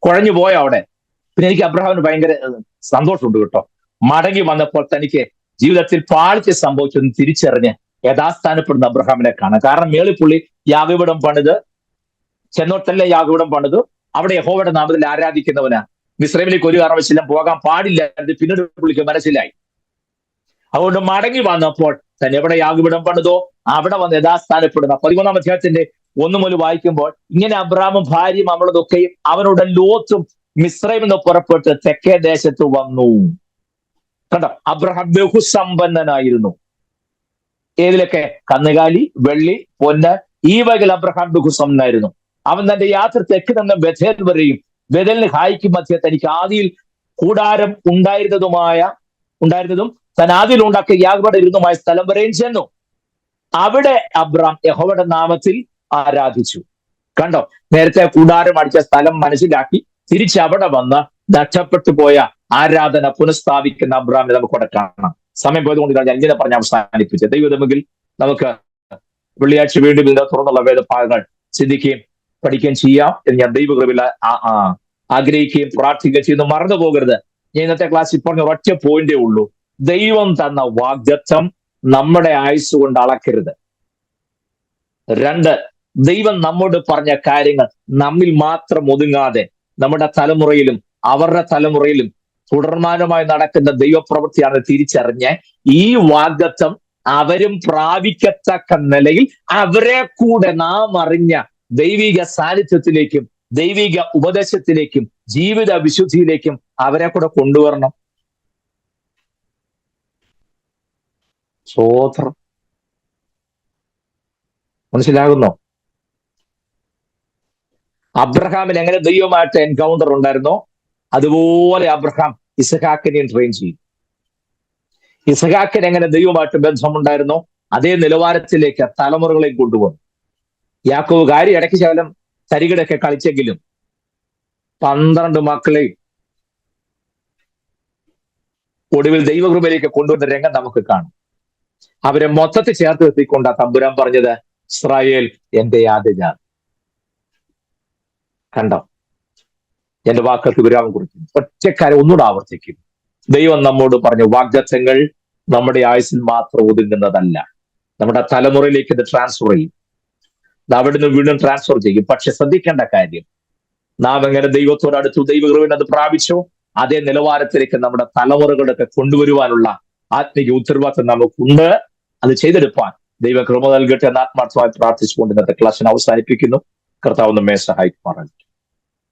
കുഴഞ്ഞു പോയോ അവിടെ? പിന്നെ എനിക്ക് അബ്രഹാമിന് ഭയങ്കര സന്തോഷമുണ്ട് കേട്ടോ. മടങ്ങി വന്നപ്പോൾ തനിക്ക് ജീവിതത്തിൽ പാളിച്ച സംഭവിച്ചെന്ന് തിരിച്ചറിഞ്ഞ് യഥാസ്ഥാനപ്പെടുന്ന അബ്രഹാമിനെ കാണാം. കാരണം മേളിപ്പുള്ളി യാഗപീഠം പണിത്, ചെന്നോട്ടല്ലേ യാഗപീഠം പണിത്, അവിടെ യഹോവയുടെ നാമത്തിൽ ആരാധിക്കുന്നവനാ. മിസ്രൈമിലേക്ക് ഒരു കാരണവശാലും പോകാൻ പാടില്ല എന്ന് പിന്നീട് പുള്ളിക്ക് മനസ്സിലായി. അതുകൊണ്ട് മടങ്ങി വന്നപ്പോൾ തന്നെ എവിടെ യാഗപീഠം പണിതോ അവിടെ വന്ന് യഥാസ്ഥാനപ്പെടുന്ന 13-ാം അധ്യായത്തിന്റെ 1 മുതൽ വായിക്കുമ്പോൾ ഇങ്ങനെ അബ്രാമും ഭാര്യയും അവളതൊക്കെയും അവനോട് ലോത്തും മിസ്രൈമിൽ നിന്ന് പുറപ്പെട്ട് തെക്കേ ദേശത്ത് വന്നു. കണ്ടോ? അബ്രഹാം ബഹുസമ്പന്നനായിരുന്നു. ഏതിലൊക്കെ? കന്നുകാലി, വെള്ളി, പൊന്ന്, ഈ വകയിൽ അബ്രഹാം ബഹുസമ്പന്നനായിരുന്നു. അവൻ തന്റെ യാത്ര തെക്ക് നിന്ന് ബഥേൽ വരെയും ബഥേലിന് ഹായിക്കും മധ്യ തനിക്ക് ആദിയിൽ കൂടാരം ഉണ്ടായിരുന്നതും താൻ ആദിയിൽ ഉണ്ടാക്കിയ യാഗപീഠം ഇരുന്നതുമായ സ്ഥലം വരെയും ചെന്നു. അവിടെ അബ്രാം യഹോവയുടെ നാമത്തിൽ ആരാധിച്ചു. കണ്ടോ? നേരത്തെ കൂടാരം അടിച്ച സ്ഥലം മനസ്സിലാക്കി തിരിച്ച് അവിടെ വന്ന് നഷ്ടപ്പെട്ടു പോയ ആരാധന പുനഃസ്ഥാപിക്കുന്ന അബ്രാമിനെ നമുക്കവിടെ കാണാം. സമയം പോയതുകൊണ്ട് ഞാൻ ഇങ്ങനെ പറഞ്ഞ് അവസാനിപ്പിച്ചത്. ദൈവമെങ്കിൽ നമുക്ക് വെള്ളിയാഴ്ച വീണ്ടും ഇതിനെ തുറന്നുള്ള വേദഭാഗങ്ങൾ ചിന്തിക്കുകയും പഠിക്കുകയും ചെയ്യാം എന്ന് ഞാൻ ദൈവകൃപയിൽ ആഗ്രഹിക്കുകയും പ്രാർത്ഥിക്കുകയും ചെയ്യുന്നു. മറന്നു പോകരുത്. ഞാൻ ഇന്നത്തെ ക്ലാസ്സിൽ പറഞ്ഞ ഒറ്റ പോയിന്റേ ഉള്ളൂ. ദൈവം തന്ന വാഗ്ദത്തം നമ്മുടെ ആയുസ് കൊണ്ട് അളക്കരുത്. 2, ദൈവം നമ്മോട് പറഞ്ഞ കാര്യങ്ങൾ നമ്മിൽ മാത്രം ഒതുങ്ങാതെ നമ്മുടെ തലമുറയിലും അവരുടെ തലമുറയിലും തുടർമാനമായി നടക്കുന്ന ദൈവപ്രവൃത്തിയാണ് തിരിച്ചറിഞ്ഞ് ഈ വാഗ്ദത്തം അവരും പ്രാപിക്കത്തക്ക നിലയിൽ അവരെ കൂടെ നാം അറിഞ്ഞ ദൈവിക സാന്നിധ്യത്തിലേക്കും ദൈവിക ഉപദേശത്തിലേക്കും ജീവിത വിശുദ്ധിയിലേക്കും അവരെ കൂടെ കൊണ്ടുവരണം. സ്വോത്രം. മനസ്സിലാകുന്നോ? അബ്രഹാമിന് എങ്ങനെ ദൈവമായിട്ട് എൻകൗണ്ടർ ഉണ്ടായിരുന്നോ അതുപോലെ അബ്രഹാം ഇസഹാക്കിനെയും ട്രെയിൻ ചെയ്യും. ഇസഹാക്കിന് എങ്ങനെ ദൈവമായിട്ട് ബന്ധമുണ്ടായിരുന്നോ അതേ നിലവാരത്തിലേക്ക് തലമുറകളെ കൊണ്ടുവന്നു. യാക്കോബ് കാര്യം ഇടയ്ക്ക് ശകലം തരികിടൊക്കെ കളിച്ചെങ്കിലും 12 മക്കളെയും ഒടുവിൽ ദൈവകൃപയിലേക്ക് കൊണ്ടുവന്ന രംഗം നമുക്ക് കാണാം. അവരെ മൊത്തത്തിൽ ചേർത്ത് നിർത്തിക്കൊണ്ട് ആ തമ്പുരാൻ പറഞ്ഞത്, ഇസ്രായേൽ എന്റെ ആദ്യജാതൻ. കണ്ടോ? എന്റെ വാക്കുകൾക്ക് വിരാമം കുറിക്കുന്നു. ഒറ്റക്കാര്യം ഒന്നുകൂടെ ആവർത്തിക്കും. ദൈവം നമ്മോട് പറഞ്ഞു, വാഗ്ദത്തങ്ങൾ നമ്മുടെ ആയുസ്സിൽ മാത്രം ഒതുങ്ങുന്നതല്ല, നമ്മുടെ തലമുറയിലേക്ക് ഇത് ട്രാൻസ്ഫർ ചെയ്യും. അവിടുന്ന് വീണ്ടും ട്രാൻസ്ഫർ ചെയ്യും. പക്ഷെ ശ്രദ്ധിക്കേണ്ട കാര്യം, നാം എങ്ങനെ ദൈവത്തോട് അടുത്തു ദൈവകൃപയിൽ അത് പ്രാപിച്ചോ, അതേ നിലവാരത്തിലേക്ക് നമ്മുടെ തലമുറകളൊക്കെ കൊണ്ടുവരുവാനുള്ള ആത്മീയ ഉത്തരവാദിത്വം നമുക്കുണ്ട്. അത് ചെയ്തെടുപ്പാൻ ദൈവ കൃപ നൽകട്ടെ എന്ന് ആത്മാർത്ഥമായി പ്രാർത്ഥിച്ചുകൊണ്ട് ഇന്നത്തെ ക്ലാസ്സിനെ അവസാനിപ്പിക്കുന്നു. കർത്താവ് നമ്മെ സഹായിക്കുമാറാകട്ടെ.